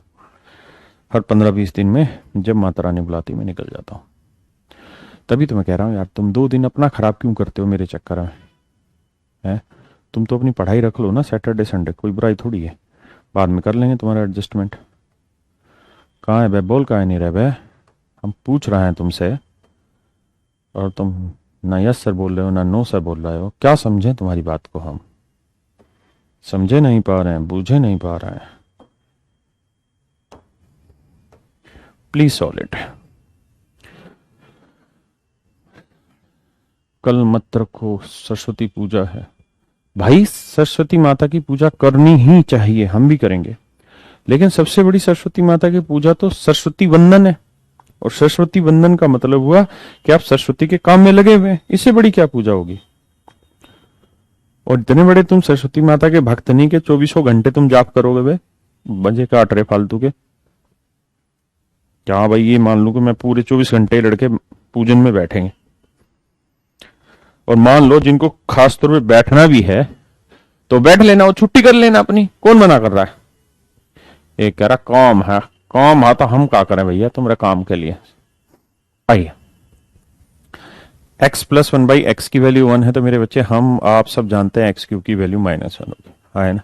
हर 15-20 दिन में जब माता रानी बुलाती मैं निकल जाता हूँ। तभी तो मैं कह रहा हूँ यार, तुम 2 दिन अपना खराब क्यों करते हो मेरे चक्कर में? है, तुम तो अपनी पढ़ाई रख लो ना, सैटरडे संडे कोई बुराई थोड़ी है, बाद में कर लेंगे तुम्हारा एडजस्टमेंट। कहाँ है बे? बोल कहाँ है नहीं रहे बे? हम पूछ रहे हैं तुमसे और तुम ना यस सर बोल रहे हो ना नो सर बोल रहे हो। क्या समझें तुम्हारी बात को? हम समझे नहीं पा रहे हैं, बूझे नहीं पा रहे हैं। Please solve it. कल मत रखो, सरस्वती पूजा है। भाई सरस्वती माता की पूजा करनी ही चाहिए, हम भी करेंगे, लेकिन सबसे बड़ी सरस्वती माता की पूजा तो सरस्वती वंदन है। और सरस्वती वंदन का मतलब हुआ कि आप सरस्वती के काम में लगे हुए हैं। इससे बड़ी क्या पूजा होगी? और इतने बड़े तुम सरस्वती माता के भक्त नहीं के 24 घंटे तुम जाप करोगे बे, बजे काट रहे फालतू के। क्या भाई ये मान लो कि मैं पूरे 24 घंटे लड़के पूजन में बैठेंगे, और मान लो जिनको खास तौर पे बैठना भी है तो बैठ लेना और छुट्टी कर लेना अपनी, कौन मना कर रहा है? एक कह रहा काम है, काम है तो हम क्या करें भैया तुम्हारे काम के लिए। आइए, x प्लस 1/x की वैल्यू 1 है तो मेरे बच्चे हम आप सब जानते हैं x क्यूब की वैल्यू -1 होगी, है ना?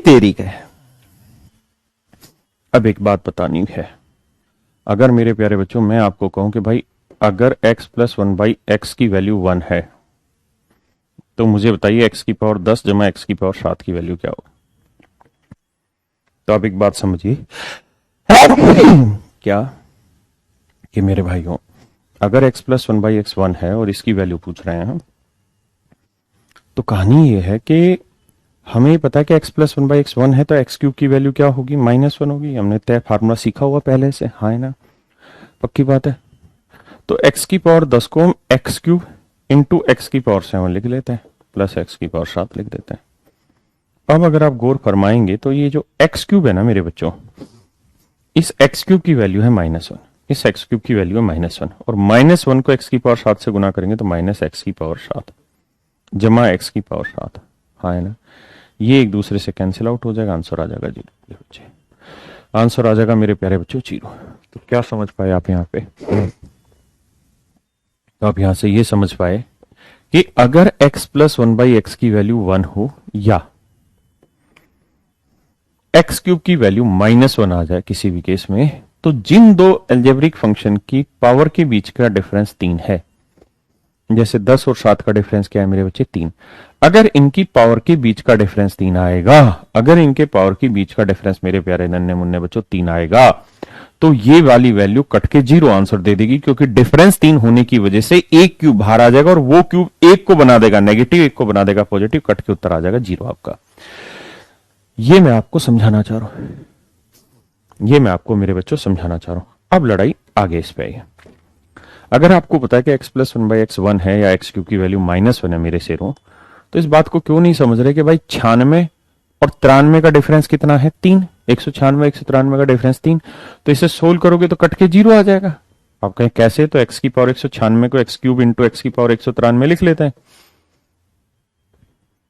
तेरी का है। अब एक बात बतानी है, अगर मेरे प्यारे बच्चों मैं आपको कहूं कि भाई अगर x प्लस 1/x की वैल्यू 1 है तो मुझे बताइए x की पावर 10 जमा x की पावर 7 की वैल्यू क्या होगी? तो आप एक बात समझिए क्या कि मेरे भाइयों, अगर x प्लस 1/x 1 है और इसकी वैल्यू पूछ रहे हैं हम, तो कहानी ये है कि हमें पता है कि x प्लस 1/x 1 है तो x क्यूब की वैल्यू क्या होगी? -1 होगी। हमने तय फार्मूला सीखा हुआ पहले से, हाँ है ना? पक्की बात है। तो x की पावर 10 को हम x क्यूब इंटू एक्स की पावर 7 लिख लेते हैं, प्लस x की पावर 7 लिख देते हैं। अब अगर आप गौर फरमाएंगे तो ये जो x क्यूब है ना मेरे बच्चों, इस x क्यूब की वैल्यू है -1, इस x क्यूब की वैल्यू है -1, और -1 को x की पावर 7 से गुना करेंगे तो -x की पावर 7 जमा x की पावर 7, हाँ है ना? ये एक दूसरे से कैंसिल आउट हो जाएगा, आंसर आ जाएगा 0। आंसर आ जाएगा मेरे प्यारे बच्चों 0। तो क्या समझ पाए आप यहाँ पे? तो आप यहां से ये समझ पाए कि अगर x प्लस 1/x की वैल्यू 1 हो या एक्स क्यूब की वैल्यू -1 आ जाए किसी भी केस में, तो जिन दो एल्जेब्रिक फंक्शन की पावर के बीच का डिफरेंस 3 है, जैसे 10 और 7 का डिफरेंस क्या है मेरे बच्चे? 3। अगर इनकी पावर के बीच का डिफरेंस 3 आएगा, अगर इनके पावर के बीच का डिफरेंस मेरे प्यारे नन्हे मुन्ने बच्चों 3 आएगा, तो ये वाली वैल्यू कट के 0 आंसर दे देगी, क्योंकि डिफरेंस 3 होने की वजह से एक क्यूब बाहर आ जाएगा और वो क्यूब एक को बना देगा नेगेटिव, एक को बना देगा पॉजिटिव, कट के उत्तर आ जाएगा 0 आपका। ये मैं आपको समझाना चाह रहा हूं, ये मैं आपको मेरे बच्चों समझाना चाह रहा हूं। अब लड़ाई आगे इस पे आई है। अगर आपको पता है कि x प्लस 1/x 1 है या x क्यूब की वैल्यू -1 है मेरे शेरों, तो इस बात को क्यों नहीं समझ रहे कि भाई 96 और 93 का डिफरेंस कितना है? 3। 196 193 का डिफरेंस 3। तो इसे सोल्व करोगे तो कट के 0 आ जाएगा। आप कहें कैसे? तो x की पावर 196 को x क्यूब इंटू एक्स की पावर 193 लिख लेते हैं,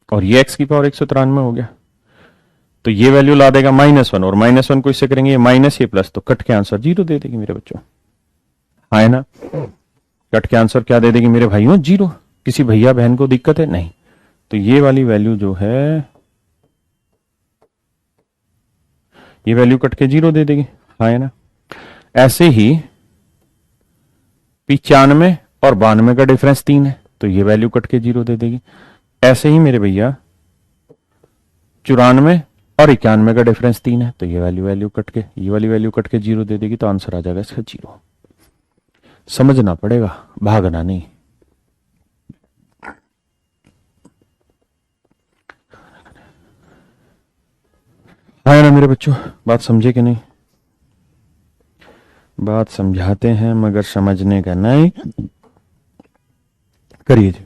और ये x की पावर 193 हो गया। तो ये वैल्यू ला देगा -1, और -1 को इससे करेंगे माइनस ये प्लस, तो कट के आंसर 0 दे देगी मेरे बच्चों, हाँ है ना? कट के आंसर क्या दे देगी मेरे भाइयों? 0। किसी भैया बहन को दिक्कत है? नहीं। तो ये वाली वैल्यू जो है, ये वैल्यू कट के 0 दे देगी, हाँ है ना? ऐसे ही 95 और 92 का डिफरेंस 3 है, तो ये वैल्यू कट के 0 दे देगी। ऐसे ही मेरे भैया 94 और 91 का डिफरेंस 3 है, तो ये वैल्यू कट के, ये वाली वैल्यू कट के 0 दे देगी, तो आंसर आ जाएगा इसका 0। समझना पड़ेगा, भागना नहीं। हाँ ना मेरे बच्चों, बात समझे कि नहीं? बात समझाते हैं मगर समझने का नहीं। करिए जी।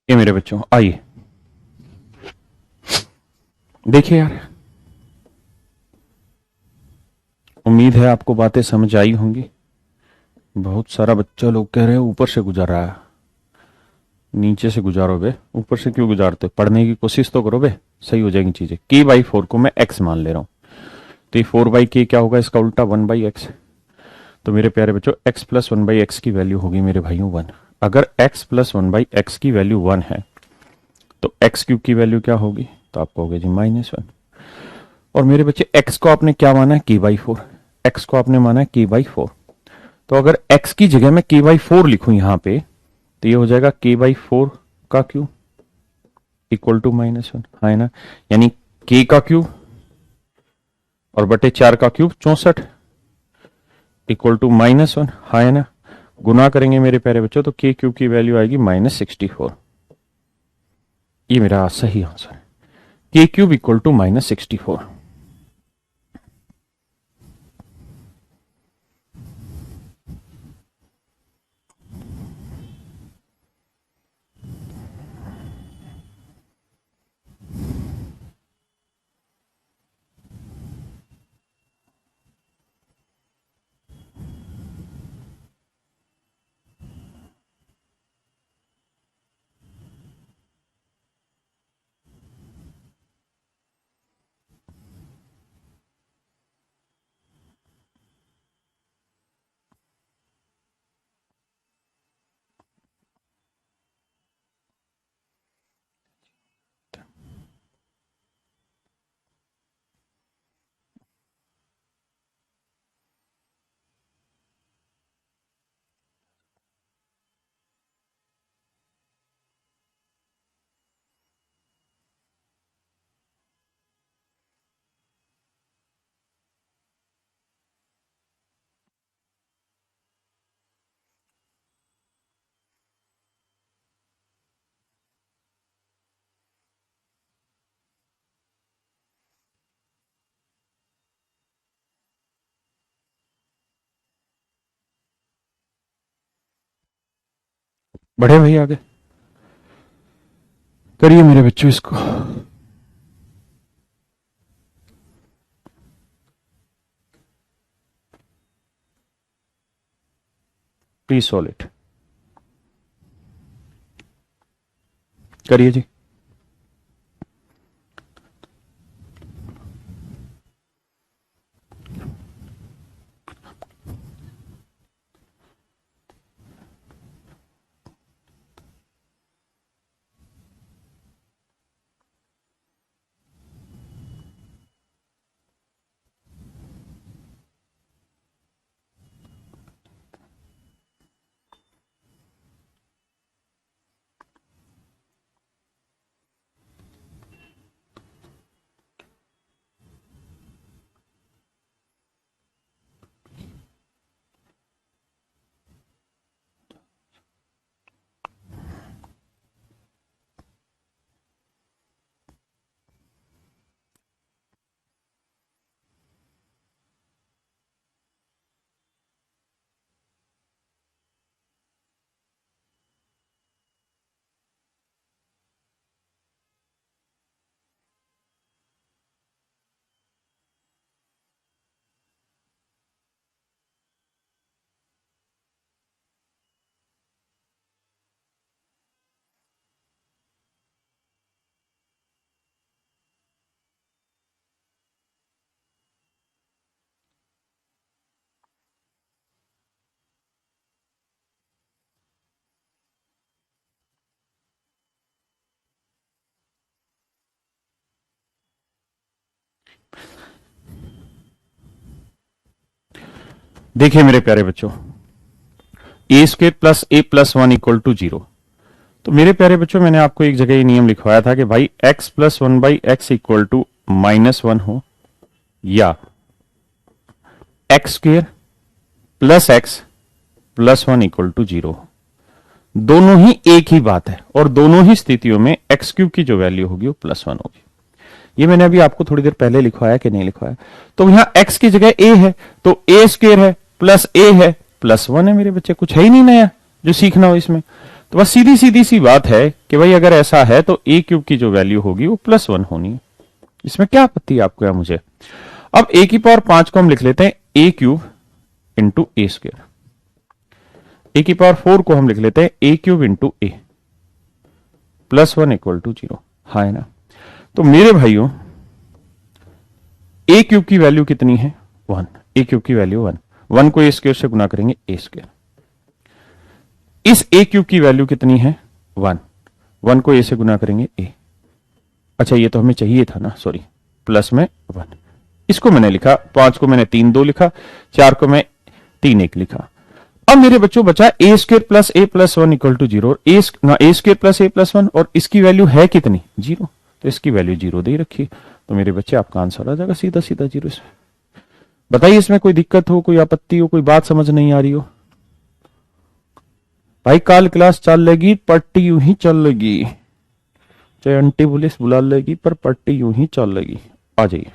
ये मेरे बच्चों आइए देखिए यार, उम्मीद है आपको बातें समझ आई होंगी। बहुत सारा बच्चा लोग कह रहे हैं ऊपर से गुजर रहा है। नीचे से गुजारो बे, ऊपर से क्यों गुजारते? पढ़ने की कोशिश तो करो बे, सही हो जाएंगी चीजें। के बाई 4 को मैं एक्स मान ले रहा हूं, तो ये 4 बाई के क्या होगा? इसका उल्टा 1 बाई एक्स। तो मेरे प्यारे बच्चों एक्स प्लस 1 बाई एक्स की वैल्यू होगी मेरे भाइयों 1। अगर एक्स प्लस 1 बाई एक्स की वैल्यू 1 है तो एक्स क्यूब की वैल्यू क्या होगी? तो आपको होगा जी -1। और मेरे बच्चे एक्स को आपने क्या माना है? के बाई 4। एक्स को आपने माना है के बाई 4। तो अगर एक्स की जगह मैं के बाई 4 लिखूं यहां पे, तो ये हो जाएगा के बाई 4 का क्यूब इक्वल टू -1। हाँ है ना? यानी के का क्यूब और बटे 4 का क्यूब 64 इक्वल टू -1। हाँ है ना? गुना करेंगे मेरे प्यारे बच्चों तो के क्यूब की वैल्यू आएगी -64। ये मेरा सही आंसर है, के क्यूब इक्वल टू -64। बढ़े भैया आगे करिए मेरे बच्चों इसको। प्लीज सॉल्व इट करिए जी। देखिए मेरे प्यारे बच्चों, a square plus a plus 1 equal to 0। तो मेरे प्यारे बच्चों मैंने आपको एक जगह ये नियम लिखवाया था कि भाई x plus 1 by x equal to -1 हो, या x square plus x plus 1 equal to 0। दोनों ही एक ही बात है और दोनों ही स्थितियों में एक्स क्यूब की जो वैल्यू होगी वो +1 होगी। ये मैंने अभी आपको थोड़ी देर पहले लिखवाया कि नहीं लिखवाया? तो यहां x की जगह a है तो a स्क्वेयर है प्लस a है प्लस 1 है मेरे बच्चे, कुछ है ही नहीं नया जो सीखना हो इसमें। तो बस सीधी सीधी सी बात है कि भाई अगर ऐसा है तो ए क्यूब की जो वैल्यू होगी वो +1 होनी है। इसमें क्या आपत्ति है आपको या मुझे? अब ए की पावर 5 को हम लिख लेते हैं a cube into a square, a की पावर 4 को हम लिख लेते हैं a cube into a, +1 equal to 0। हाँ है ना? तो मेरे भाइयों ए क्यूब की वैल्यू कितनी है? 1। ए क्यूब की वैल्यू 1, 1 को ए स्क्वायर से गुना करेंगे ए स्क्वायर। इस ए क्यूब की वैल्यू कितनी है? 1, 1 को ए से गुना करेंगे ए। अच्छा ये तो हमें चाहिए था ना, सॉरी, प्लस में 1। इसको मैंने लिखा, 5 को मैंने 3 2 लिखा, 4 को मैं 3 1 लिखा। अब मेरे बच्चों बचा a square plus a plus 1 equal to 0, a square plus a plus 1, और इसकी वैल्यू है कितनी? 0। तो इसकी वैल्यू 0 दे रखी, तो मेरे बच्चे आपका आंसर आ जाएगा सीधा सीधा 0 इसमें। बताइए इसमें कोई दिक्कत हो, कोई आपत्ति हो, कोई बात समझ नहीं आ रही हो? भाई कल क्लास चल लेगी, पट्टी यूं ही चल लेगी, चाहे आंटी पुलिस बुला लेगी पर पट्टी यूं ही चल लेगी। आ जाइए।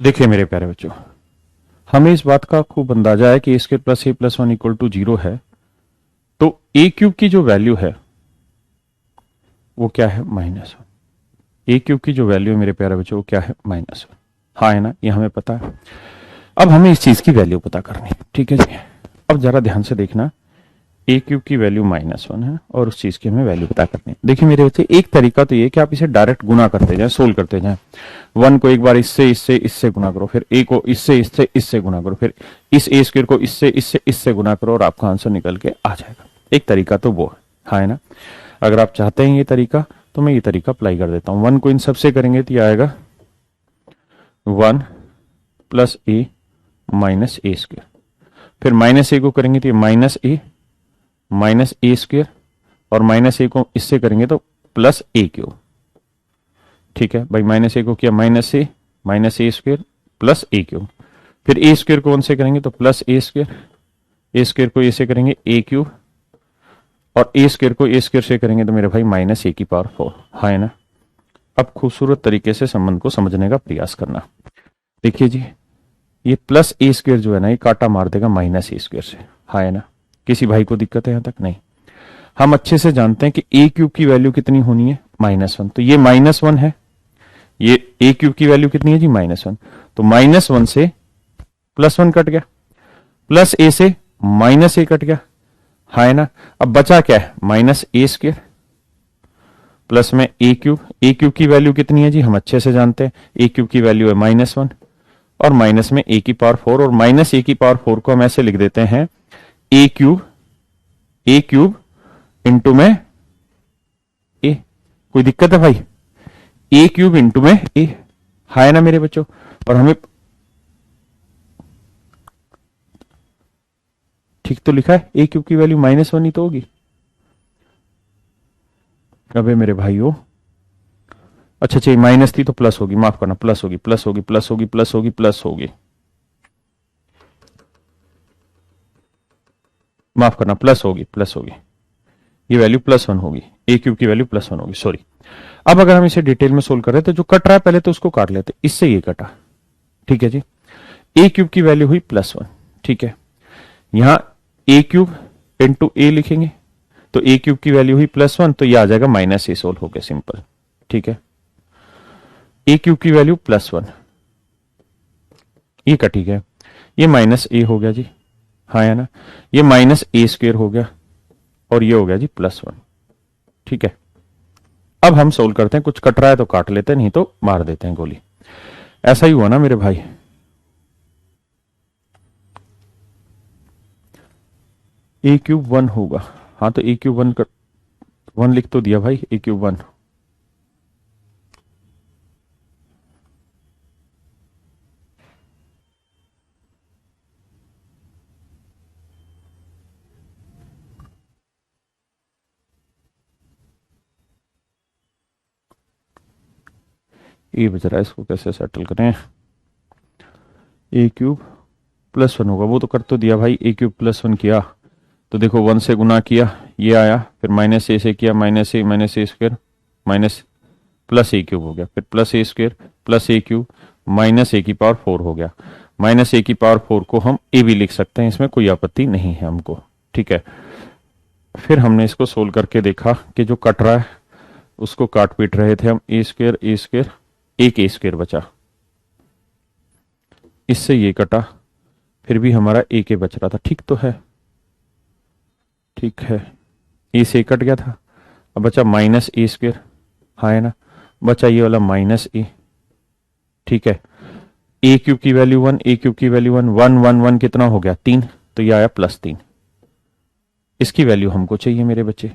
देखिए मेरे प्यारे बच्चों, हमें इस बात का खूब अंदाजा है कि a square plus a plus 1 equal to 0 है, तो ए क्यूब की जो वैल्यू है वो क्या है? -1। ए क्यूब की जो वैल्यू है मेरे प्यारे बच्चों वो क्या है? -1। हाँ है ना? ये हमें पता है। अब हमें इस चीज की वैल्यू पता करनी है, ठीक है जी। अब जरा ध्यान से देखना, ए क्यूब की वैल्यू -1 है और उस चीज की हमें वैल्यू पता करनी है। देखिए मेरे बच्चे, एक तरीका तो ये कि आप इसे डायरेक्ट गुना करते जाए, सोल्व करते जाए। 1 को एक बार इससे इससे इससे गुना करो, फिर ए को इससे इससे इससे गुना करो, फिर इस ए स्क्वायर को इससे इससे इससे गुना करो और आपका आंसर निकल के आ जाएगा। एक तरीका तो वो है, हाँ है ना? अगर आप चाहते हैं ये तरीका तो मैं ये तरीका अप्लाई कर देता हूँ। 1 को इन सबसे करेंगे तो ये आएगा 1 प्लस ए माइनस ए स्क्वायर, फिर माइनस ए को करेंगे तो ये माइनस ए स्क्वायर, और माइनस ए को इससे करेंगे तो प्लस ए क्यूब। ठीक है भाई, माइनस ए को किया माइनस ए स्क्वायर प्लस ए क्यूब, फिर ए स्क्वायर को 1 से करेंगे तो प्लस ए स्क्वायर को ए से करेंगे ए क्यूब, और ए स्क्वायर को ए स्क्वायर से करेंगे तो मेरे भाई माइनस ए की पावर 4। हाँ है ना? अब खूबसूरत तरीके से संबंध को समझने का प्रयास करना। देखिए जी, ये प्लस ए स्क्वायर जो है ना, ये काटा मार देगा माइनस ए स्क्वायर से। हाँ है ना? किसी भाई को दिक्कत है यहां तक? नहीं। हम अच्छे से जानते हैं कि ए क्यूब की वैल्यू कितनी होनी है? -1। तो ये -1 है, ये ए क्यूब की वैल्यू कितनी है जी? -1। तो -1 से +1 कट गया, प्लस ए से माइनस ए कट गया। हाँ है ना? अब बचा क्या है? -a स्क्वायर प्लस में ए क्यूब की वैल्यू कितनी है जी? हम अच्छे से जानते हैं, ए क्यूब की वैल्यू है -1 और माइनस में ए की पावर 4, और माइनस ए की पावर 4 को हम ऐसे लिख देते हैं ए क्यूब इंटू में ए। कोई दिक्कत है भाई? ए क्यूब इंटू में ए, है ना मेरे बच्चों? और हमें ठीक तो लिखा है, ए क्यूब की वैल्यू -1 ही तो होगी। अबे मेरे भाइयों, अच्छा चाहिए माइनस थी तो प्लस होगी, माफ करना, प्लस होगी, प्लस होगी, प्लस होगी, प्लस होगी, प्लस होगी, माफ करना, प्लस होगी, प्लस होगी, ये वैल्यू +1 होगी, ए क्यूब की वैल्यू +1 होगी, सॉरी। अब अगर हम इसे डिटेल में सोल्व कर रहे थे, जो कट रहा है पहले तो उसको काट लेते, इससे ये कटा, ठीक है जी। ए क्यूब की वैल्यू हुई +1, ठीक है। यहां ए क्यूब इंटू ए लिखेंगे, तो ए क्यूब की वैल्यू हुई +1, तो ये आ जाएगा -a, सोल्व हो गया, सिंपल, ठीक है। ए क्यूब की वैल्यू +1, ये कटी गया, ये -a हो गया जी, हाँ है ना, ये -a² हो गया, और ये हो गया जी +1, ठीक है। अब हम सोल्व करते हैं, कुछ कट रहा है तो काट लेते हैं, नहीं तो मार देते हैं गोली। ऐसा ही हुआ ना मेरे भाई? ए क्यूब 1 होगा, हाँ तो ए क्यूब 1 लिख तो दिया भाई, ए क्यूब 1, ये बच रहा है, इसको कैसे सेटल करें? ए क्यूब +1 होगा, वो तो कर तो दिया भाई, ए क्यूब +1 किया तो देखो 1 से गुना किया, ये आया, फिर -a से किया, -a² माइनस प्लस ए क्यूब हो गया, फिर +a² प्लस ए क्यूब -a⁴ हो गया, -a⁴ को हम ए भी लिख सकते हैं, इसमें कोई आपत्ति नहीं है हमको, ठीक है। फिर हमने इसको सोल्व करके देखा कि जो कट रहा है उसको काट पीट रहे थे हम, a², एक a² बचा, इससे ये कटा, फिर भी हमारा ए के बच रहा था, ठीक तो है, ठीक है, ए से कट गया था, अब बचा -a², हाँ है ना, बचा ये वाला -a, ठीक है। ए क्यूब की वैल्यू 1, ए क्यूब की वैल्यू 1, 1 1 1 कितना हो गया 3, तो ये आया +3, इसकी वैल्यू हमको चाहिए मेरे बच्चे।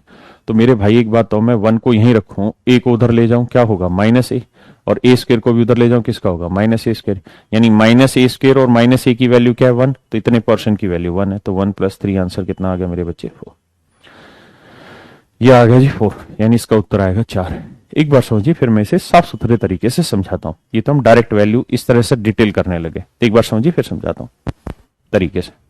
तो मेरे भाई एक बात तो, मैं 1 को यहीं रखूं, ए को उधर ले जाऊं, क्या होगा -a, और a² को भी उधर ले जाऊं, किसका होगा -a², यानी -a² और -a की वैल्यू क्या है 1, तो इतने परसेंट की वैल्यू 1 है, तो 1 + 3 आंसर कितना आ गया मेरे बच्चे 4, ये आ गया जी 4, यानी इसका उत्तर आएगा 4। एक बार समझिए, फिर मैं इसे साफ सुथरे तरीके से समझाता हूं, ये तो हम डायरेक्ट वैल्यू इस तरह से डिटेल करने लगे, एक बार समझिए फिर समझाता हूं तरीके से।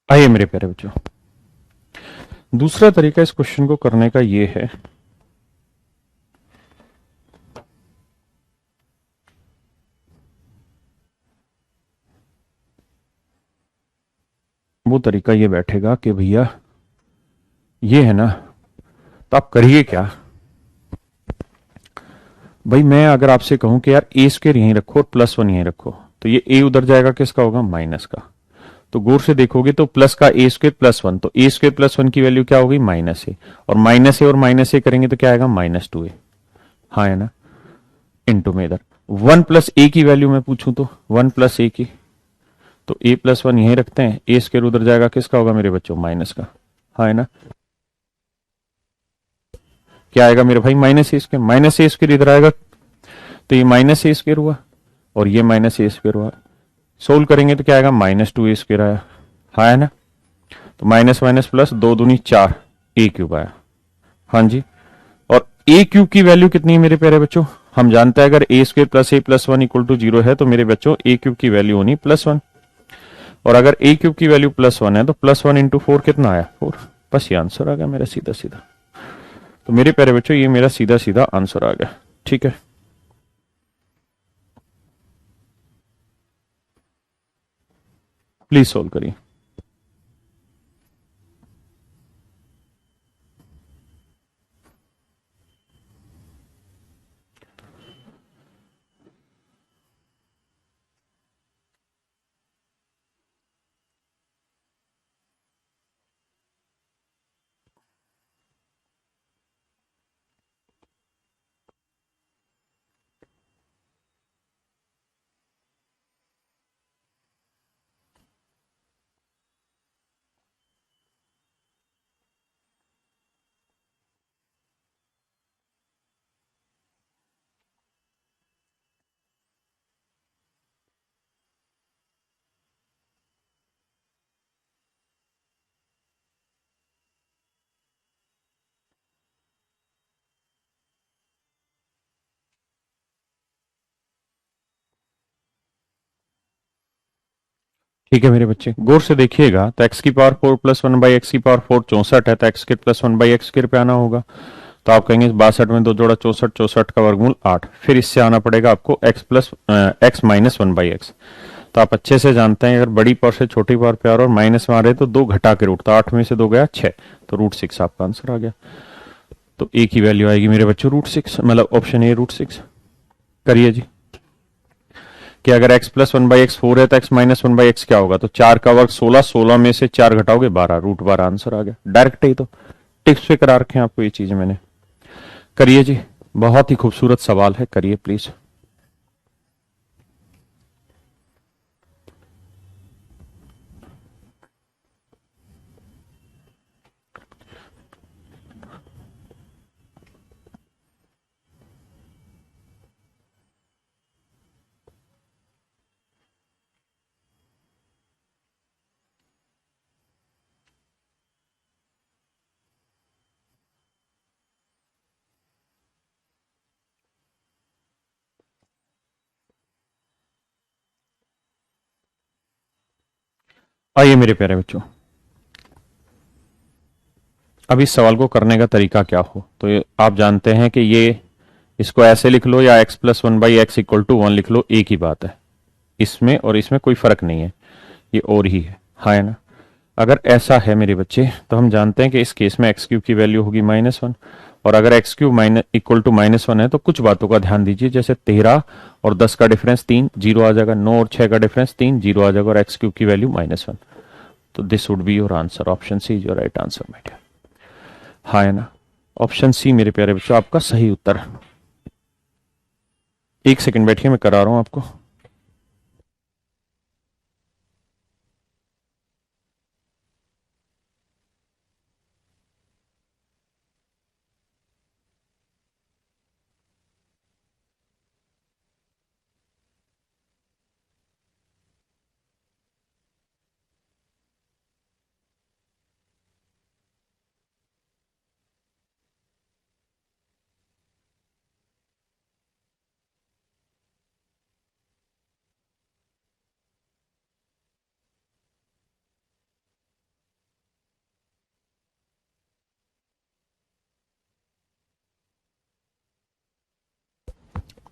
आइए मेरे प्यारे बच्चों, दूसरा तरीका इस क्वेश्चन को करने का ये है, वो तरीका ये बैठेगा कि भैया ये है ना, तो आप करिए क्या भाई, मैं अगर आपसे कहूं कि यार a² यहीं रखो और +1 यहीं रखो, तो ये a उधर जाएगा, किसका होगा, माइनस का, तो गौर से देखोगे तो प्लस का a² +1, तो a² +1 की वैल्यू क्या होगी -a, और -a और -a करेंगे तो क्या आएगा -2a, हाँ है ना। इंटू में इधर 1 प्लस ए की वैल्यू मैं पूछूं तो 1 प्लस ए की, तो ए प्लस 1 यहीं रखते हैं, ए स्क्वायर उधर जाएगा, किसका होगा मेरे बच्चों, माइनस का, हाँ है ना। क्या आएगा मेरे भाई, माइनस ए स्क्वायर, माइनस ए स्क्वायर इधर आएगा, तो ये माइनस ए स्क्वायर हुआ और ये माइनस ए स्क्वायर हुआ। सोल्व करेंगे तो क्या आएगा, माइनस 2 ए स्क्वायर आया, हाँ है ना। तो माइनस माइनस प्लस 2 दूनी 4 ए क्यूब आया, हाँ जी। और ए क्यूब की वैल्यू कितनी है मेरे प्यारे बच्चों, हम जानते हैं अगर a square plus a plus 1 equal to 0 है तो मेरे बच्चों ए क्यूब की वैल्यू होनी +1, और अगर ए क्यूब की वैल्यू +1 है तो +1 इंटू 4 कितना आया, 4। बस ये आंसर आ गया मेरा सीधा सीधा। तो मेरे प्यारे बच्चों ये मेरा सीधा सीधा आंसर आ गया, ठीक है। प्लीज सोल्व करिए। ठीक है मेरे बच्चे, गौर से देखिएगा, तो x की पावर 4 प्लस 1 बाई एक्स की पावर 4 64 है, तो x square plus 1 by x square पे आना होगा। तो आप कहेंगे 62 में 2 जोड़ा 64, 64 का वर्गमूल 8, फिर इससे आना पड़ेगा आपको x माइनस 1 बाई एक्स। तो आप अच्छे से जानते हैं अगर बड़ी पावर से छोटी पावर पे आ रहा और माइनस में आ रहे तो 2 घटा के रूट, तो 8 में से 2 गया 6, तो √6 आपका आंसर आ गया। तो ए की वैल्यू आएगी मेरे बच्चों √6, मतलब ऑप्शन ए √6। करिए जी, कि अगर x प्लस 1 बाई एक्स 4 है तो x माइनस 1 बाई एक्स क्या होगा, तो 4 का वर्ग 16, 16 में से 4 घटाओगे 12, √12 आंसर आ गया डायरेक्ट ही। तो टिप्स पे करा रखे हैं आपको ये चीज मैंने। करिए जी, बहुत ही खूबसूरत सवाल है, करिए प्लीज। आइए मेरे प्यारे बच्चों, अब इस सवाल को करने का तरीका क्या हो, तो आप जानते हैं कि ये इसको ऐसे लिख लो या x plus 1 by x equal to 1 लिख लो, एक ही बात है, इसमें और इसमें कोई फर्क नहीं है, ये और ही है ना। अगर ऐसा है मेरे बच्चे तो हम जानते हैं कि इस केस में एक्स क्यूब की वैल्यू होगी -1, और अगर x cube minus equal to -1 है तो कुछ बातों का ध्यान दीजिए, जैसे 13 और 10 का डिफरेंस 3, 0 आ जाएगा, 9 और 6 का डिफरेंस 3, 0 आ जाएगा, और एक्स क्यूब की वैल्यू -1। तो this would be your answer, option C is your right answer my dear, हाँ है ना। ऑप्शन सी मेरे प्यारे बच्चों आपका सही उत्तर। एक सेकंड बैठिए, मैं करा रहा हूं आपको।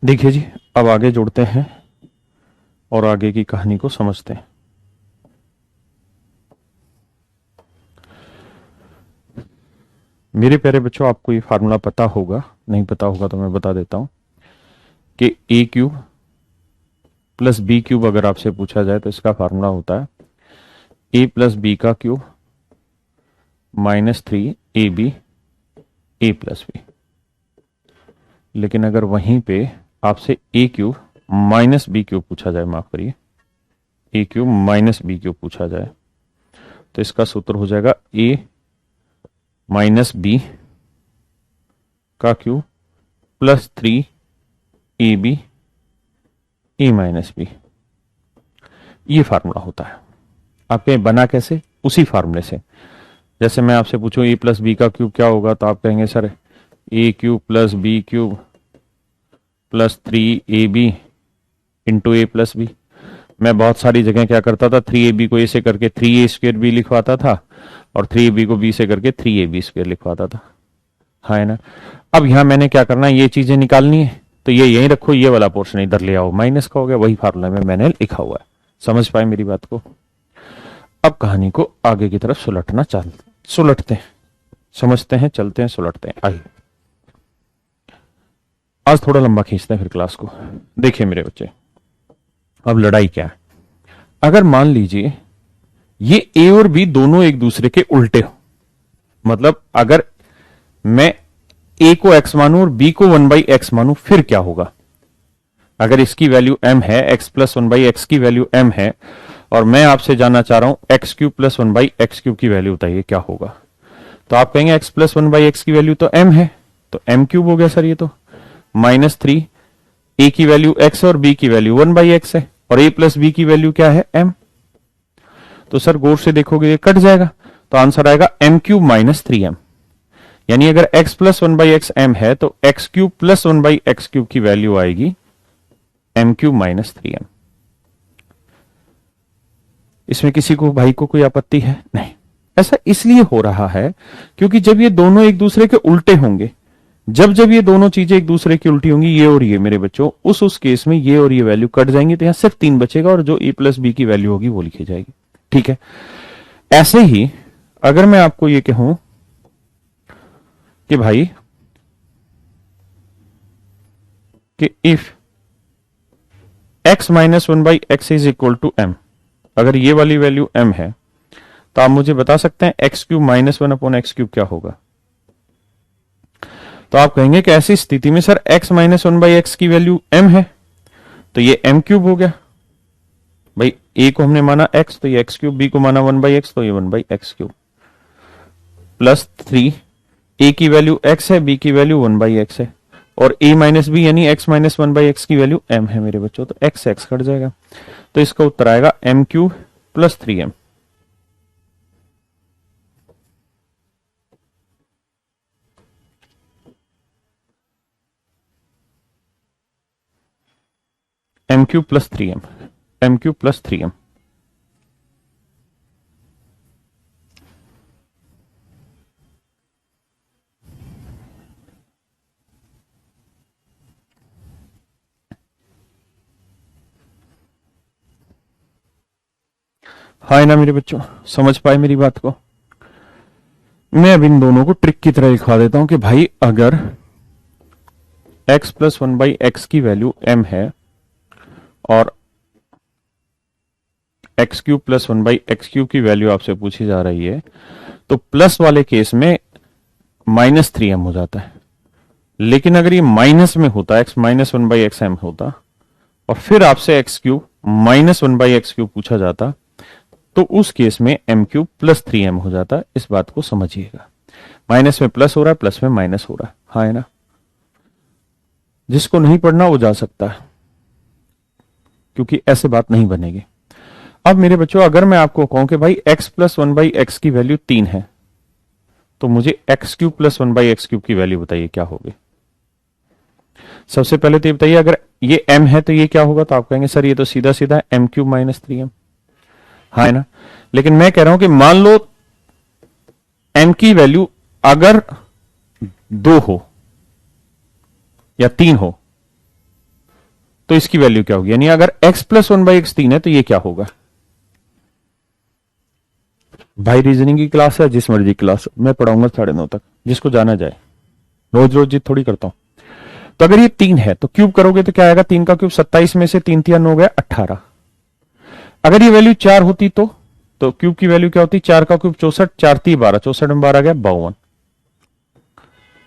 देखिए जी, अब आगे जुड़ते हैं और आगे की कहानी को समझते हैं। मेरे प्यारे बच्चों, आपको ये फार्मूला पता होगा, नहीं पता होगा तो मैं बता देता हूं कि a cube plus b cube अगर आपसे पूछा जाए तो इसका फार्मूला होता है ए प्लस बी का cube -3 AB A plus b. लेकिन अगर वहीं पे आपसे a cube minus b cube पूछा जाए, माफ करिए, a cube minus b cube पूछा जाए, तो इसका सूत्र हो जाएगा ए माइनस बी का cube plus 3ab a minus b. ये फार्मूला होता है। आपके बना कैसे? उसी फार्मूले से। जैसे मैं आपसे पूछूं ए प्लस बी का क्यूब क्या होगा, तो आप कहेंगे sir a cube plus b cube plus 3ab into a plus b. मैं बहुत सारी जगह क्या करता था, 3ab को ए से करके 3a² बी लिखवाता था और 3ab को बी से करके 3ab² लिखवाता था, हाँ है ना। अब यहां मैंने क्या करना है, ये चीजें निकालनी है, तो ये यहीं रखो, ये वाला पोर्शन इधर ले आओ, माइनस का हो गया, वही फार्मूला में मैंने लिखा हुआ है। समझ पाए मेरी बात को? अब कहानी को आगे की तरफ सुलटते हैं, समझते हैं, चलते हैं, सुलटते हैं। आइए आज थोड़ा लंबा खींचते हैं फिर क्लास को। देखिए मेरे बच्चे, अब लड़ाई क्या है। अगर मान लीजिए ये ए और बी दोनों एक दूसरे के उल्टे हो, मतलब अगर मैं ए को x मानूं और b को 1/x मानूं, फिर क्या होगा? अगर इसकी वैल्यू m है, x प्लस 1/x की वैल्यू m है, और मैं आपसे जानना चाह रहा हूं x cube plus 1/x cube की वैल्यू बताइए क्या होगा। तो आप कहेंगे x प्लस 1/x की वैल्यू तो m है, तो m क्यूब हो गया सर ये तो, -3 a की वैल्यू x और b की वैल्यू 1/x है, और a प्लस b की वैल्यू क्या है, m। तो सर गौर से देखोगे ये कट जाएगा, तो आंसर आएगा m क्यूब माइनस 3m। यानी अगर x प्लस 1/x m है, तो x cube plus 1/x cube की वैल्यू आएगी m क्यूब माइनस 3m। इसमें किसी को, भाई को कोई आपत्ति है? नहीं। ऐसा इसलिए हो रहा है क्योंकि जब ये दोनों एक दूसरे के उल्टे होंगे, जब ये दोनों चीजें एक दूसरे की उल्टी होंगी, ये और ये मेरे बच्चों, उस केस में ये और ये वैल्यू कट जाएंगी, तो यहां सिर्फ 3 बचेगा, और जो a प्लस बी की वैल्यू होगी वो लिखी जाएगी। ठीक है। ऐसे ही अगर मैं आपको ये कहूं कि भाई कि if x minus 1/x is equal to m, अगर ये वाली वैल्यू m है, तो आप मुझे बता सकते हैं x cube minus 1/x cube क्या होगा। तो आप कहेंगे कि ऐसी स्थिति में सर x माइनस 1/x की वैल्यू m है, तो ये m क्यूब हो गया। भाई a को हमने माना x, तो ये x क्यूब, b को माना 1/x, तो ये 1/x क्यूब, प्लस 3 a की वैल्यू x है, b की वैल्यू 1/x है, और a माइनस बी यानी x माइनस 1/x की वैल्यू m है मेरे बच्चों, तो x कट जाएगा, तो इसका उत्तर आएगा m cube plus 3m। m cube plus 3m, m cube plus 3m। हाय ना मेरे बच्चों, समझ पाए मेरी बात को? मैं अब इन दोनों को ट्रिक की तरह लिखवा देता हूं कि भाई अगर x प्लस 1/x की वैल्यू m है और x cube plus 1/x cube की वैल्यू आपसे पूछी जा रही है, तो प्लस वाले केस में -3m हो जाता है। लेकिन अगर ये माइनस में होता, x माइनस 1/x m होता, और फिर आपसे x cube minus 1/x cube पूछा जाता, तो उस केस में m क्यूब प्लस 3m हो जाता। इस बात को समझिएगा, माइनस में प्लस हो रहा है, प्लस में माइनस हो रहा है, हाँ है ना। जिसको नहीं पढ़ना वो जा सकता है, क्योंकि ऐसे बात नहीं बनेगी। अब मेरे बच्चों अगर मैं आपको कहूं कि भाई x प्लस 1/x की वैल्यू 3 है, तो मुझे x cube plus 1/x cube की वैल्यू बताइए क्या होगी। सबसे पहले तो ये बताइए, अगर ये m है तो ये क्या होगा, तो आप कहेंगे सर ये तो सीधा सीधा m क्यूब माइनस 3m, हाँ है ना। लेकिन मैं कह रहा हूं कि मान लो m की वैल्यू अगर 2 हो या 3 हो, तो इसकी वैल्यू क्या होगी। यानी अगर x प्लस 1/x 3 है, तो ये क्या होगा। भाई रीजनिंग की क्लास है, जिस मर्जी क्लास, मैं पढ़ाऊंगा 9:30 तक, जिसको जाना जाए, रोज रोज जीत थोड़ी करता हूं। तो अगर ये 3 है तो क्यूब करोगे तो क्या आएगा, 3 का क्यूब 27 में से 3 3 हो गया 18। अगर ये वैल्यू 4 होती तो क्यूब की वैल्यू क्या होती, 4 का क्यूब 64, 4 3 12, 64 में 12 आ गया 52।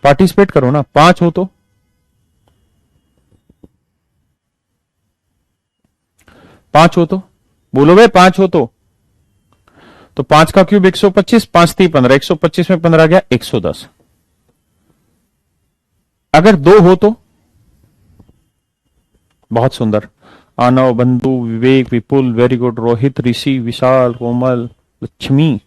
पार्टिसिपेट करो ना, 5 हो तो 5 हो तो बोलो भाई, 5 हो तो 5 का क्यूब 125, 5 3 15, 125 में 15 गया 110। अगर 2 हो तो बहुत सुंदर, आनव, बंधु, विवेक, विपुल, वेरी गुड, रोहित, ऋषि, विशाल, कोमल, लक्ष्मी।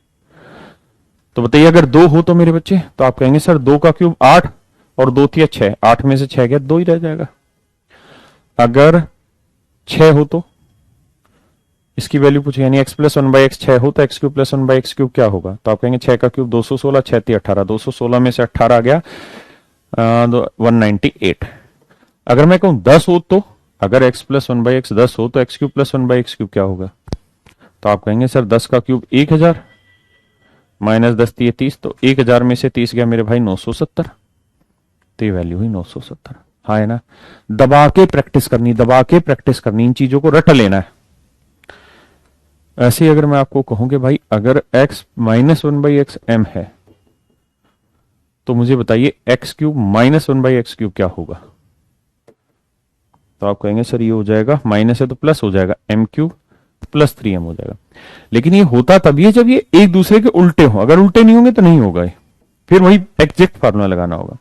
तो बताइए अगर 2 हो तो मेरे बच्चे, तो आप कहेंगे सर 2 का क्यूब 8 और 2 तिया 6, 8 में से 6 गया 2 ही रह जाएगा। अगर 6 हो तो इसकी वैल्यू पूछे, यानी x प्लस 1/x 6 हो तो x cube plus 1/x cube क्या होगा? तो आप कहेंगे 6 का क्यूब 216, 6 ती 18, 216 में से 18 आ गया 198। अगर मैं कहूं 10 हो तो, अगर x प्लस 1/x 10 हो तो x cube plus 1/x cube क्या होगा? तो आप कहेंगे सर 10 का क्यूब 1000 माइनस 10 ती 30, तो 1000 में से 30 गया मेरे भाई 970, तो ये वैल्यू हुई 970। हाँ है ना, दबा के प्रैक्टिस करनी, दबा के प्रैक्टिस करनी, इन चीजों को रट लेना है। ऐसे ही अगर मैं आपको कहूं कि भाई अगर x माइनस 1/x m है तो मुझे बताइए x cube minus 1/x cube क्या होगा? तो आप कहेंगे सर ये हो जाएगा, माइनस है तो प्लस हो जाएगा, m क्यूब प्लस 3m हो जाएगा। लेकिन ये होता तभी है जब ये एक दूसरे के उल्टे हो, अगर उल्टे नहीं होंगे तो नहीं होगा ये, फिर वही एग्जैक्ट फार्मूला लगाना होगा।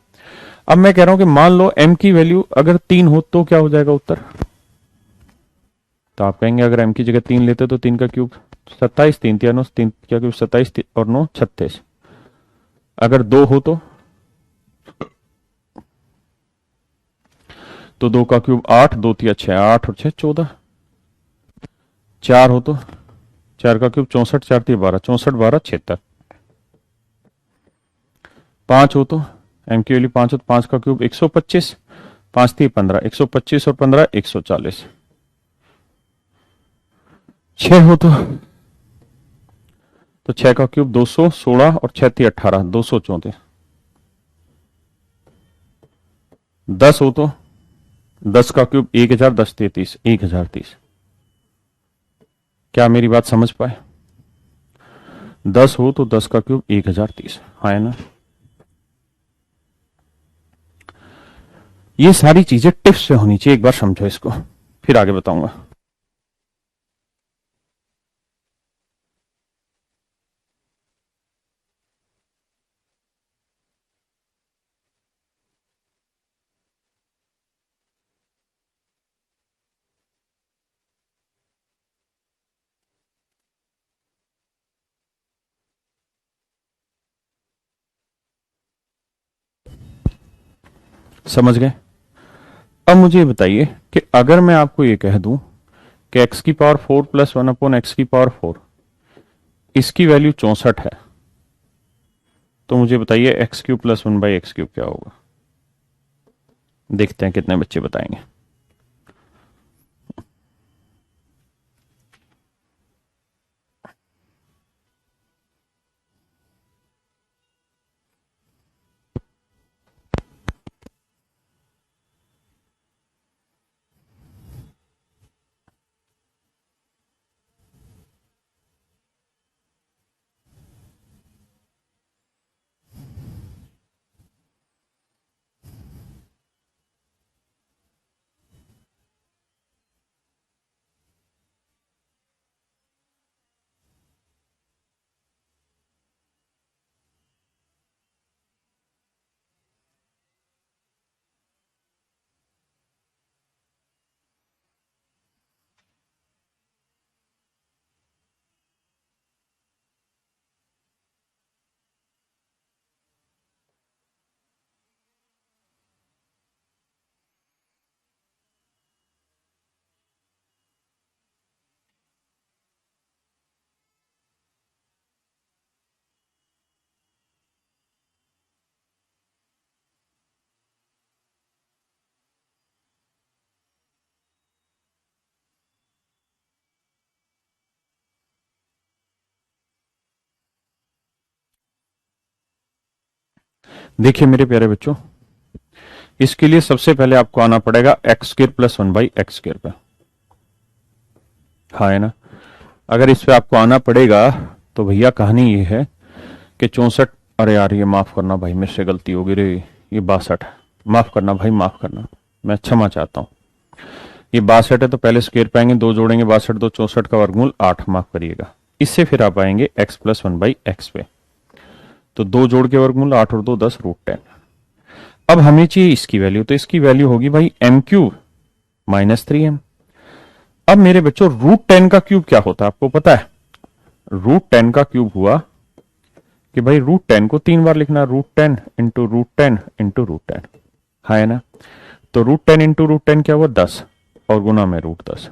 अब मैं कह रहा हूं कि मान लो m की वैल्यू अगर 3 हो तो क्या हो जाएगा उत्तर? तो आप कहेंगे अगर m की जगह 3 लेते तो 3 का क्यूब 27, 3 तिया 9, 3 क्या क्यूब 27 और 9 36। अगर 2 हो तो 2 का क्यूब 8, 2 तिया 6, 8 और 6 14। 4 हो तो 4 का क्यूब 64, 4 तिया 12, 64 12 76। 5 हो तो m की वैल्यू 5 हो तो 5 का क्यूब 125, 5 तिया 15, 125 और 15 140। 6 हो तो 6 का क्यूब 216 और 6 तिया 18, 234। 10 हो तो 10 का क्यूब 1000, 10 तिया 30, 1030। क्या मेरी बात समझ पाए? 10 हो तो 10 का क्यूब 1030। हाँ है ना, ये सारी चीजें टिप्स से होनी चाहिए, एक बार समझो इसको, फिर आगे बताऊंगा। समझ गए? अब मुझे ये बताइए कि अगर मैं आपको ये कह दूं कि x की पावर 4 प्लस 1 अपॉन एक्स की पावर 4, इसकी वैल्यू 64 है, तो मुझे बताइए x cube plus 1/x cube क्या होगा? देखते हैं कितने बच्चे बताएंगे। देखिए मेरे प्यारे बच्चों, इसके लिए सबसे पहले आपको आना पड़ेगा x square plus 1/x square पे। हाँ है ना, अगर इस पे आपको आना पड़ेगा तो भैया कहानी ये है कि 64, अरे यार ये माफ करना भाई, मेरे से गलती होगी रे, ये 62, माफ करना भाई, माफ करना, मैं क्षमा चाहता हूं। ये 62 है तो पहले स्क्वायर पाएंगे, 2 जोड़ेंगे, 62 2 64 का वर्गमूल 8, माफ करिएगा। इससे फिर आप आएंगे x प्लस 1/x पे, तो 2 जोड़ के वर्गमूल 8 और 2 10 √10। अब हमें चाहिए इसकी वैल्यू, तो इसकी वैल्यू होगी भाई m³ माइनस 3m। अब मेरे बच्चों √10 का क्यूब क्या होता है आपको पता है? √10 का क्यूब हुआ कि भाई √10 को 3 बार लिखना, √10 इंटू √10 इंटू √10, है ना। तो √10 इंटू √10 क्या हुआ 10 और गुना में √10,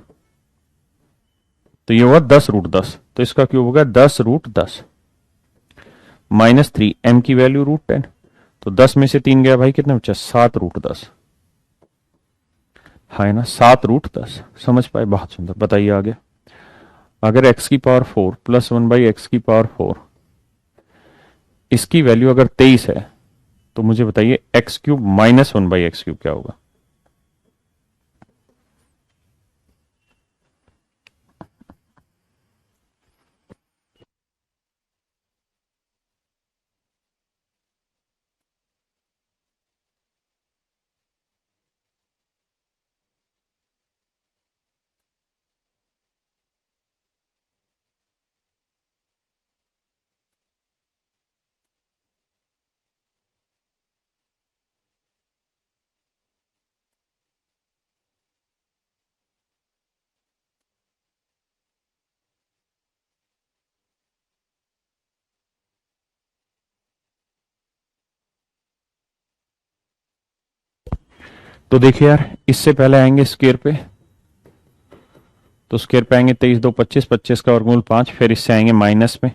तो ये हुआ 10√10, तो इसका क्यूब होगा 10√10 माइनस 3, m की वैल्यू √10, तो 10 में से 3 गया भाई, कितने बचा 7√10, है ना, 7√10। समझ पाए? बहुत सुंदर। बताइए आगे, अगर x की पावर 4 प्लस 1/x की पावर 4, इसकी वैल्यू अगर 23 है तो मुझे बताइए x³ माइनस 1/x³ क्या होगा? तो देखिए यार, इससे पहले आएंगे स्क्वायर पे, तो स्क्वायर पे आएंगे 23 2 25, 25 का वर्गमूल 5, फिर इससे आएंगे माइनस में,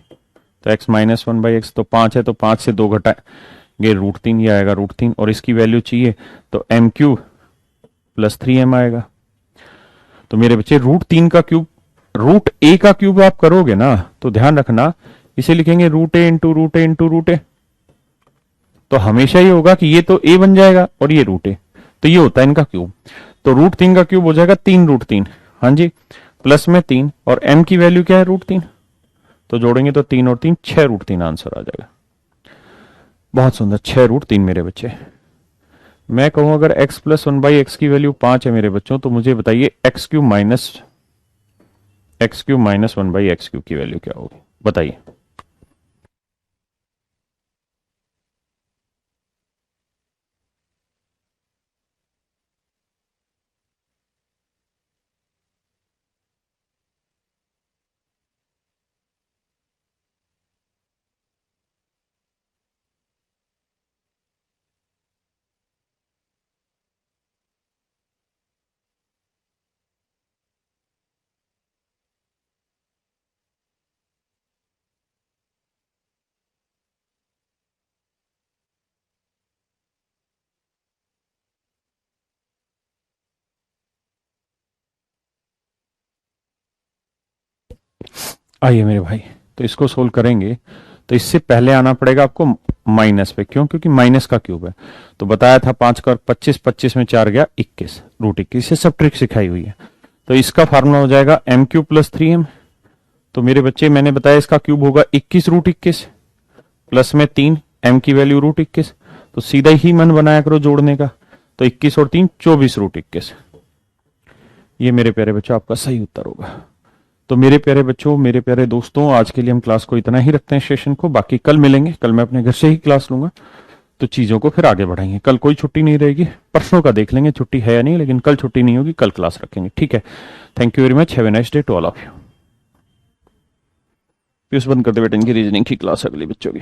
तो x माइनस 1/x, तो 5 है तो 5 से 2 घटाएंगे √3, ये आएगा √3, और इसकी वैल्यू चाहिए तो m³ प्लस 3m आएगा। तो मेरे बच्चे √3 का क्यूब, √a का क्यूब आप करोगे ना तो ध्यान रखना इसे लिखेंगे √a into √a into √a, तो हमेशा ये होगा कि ये तो a बन जाएगा और ये √a, तो ये होता है इनका क्यूब। तो √3 का क्यूब हो जाएगा 3√3, हाँ जी, प्लस में 3, और m की वैल्यू क्या है √3, तो जोड़ेंगे तो 3 और 3 6√3 आंसर आ जाएगा। बहुत सुंदर, 6√3 मेरे बच्चे। मैं कहूं अगर x प्लस 1/x की वैल्यू 5 है मेरे बच्चों, तो मुझे बताइए x³ माइनस 1/x³ की वैल्यू क्या होगी? बताइए। आइए मेरे भाई, तो इसको सोल्व करेंगे, तो इससे पहले आना पड़ेगा आपको माइनस पे, क्यों? क्योंकि माइनस का क्यूब है। तो बताया था 5 का 25, 25 में 4 गया 21, √21, ये सब ट्रिक सिखाई हुई है। तो इसका फार्मूला हो जाएगा m³ प्लस 3m, तो मेरे बच्चे मैंने बताया इसका क्यूब होगा 21 √21 प्लस में 3, m की वैल्यू √21, तो सीधा ही मन बनाया करो जोड़ने का, तो 21 और 3 24 √21, ये मेरे प्यारे बच्चों आपका सही उत्तर होगा। तो मेरे प्यारे बच्चों, मेरे प्यारे दोस्तों, आज के लिए हम क्लास को इतना ही रखते हैं सेशन को, बाकी कल मिलेंगे, कल मैं अपने घर से ही क्लास लूंगा, तो चीजों को फिर आगे बढ़ाएंगे। कल कोई छुट्टी नहीं रहेगी, प्रश्नों का देख लेंगे छुट्टी है या नहीं, लेकिन कल छुट्टी नहीं होगी, कल क्लास रखेंगे, ठीक है। Thank you very much, have a nice day to all of you. Piyush बंद कर दे बेटा, इनकी रीजनिंग की क्लास अगली बच्चों की।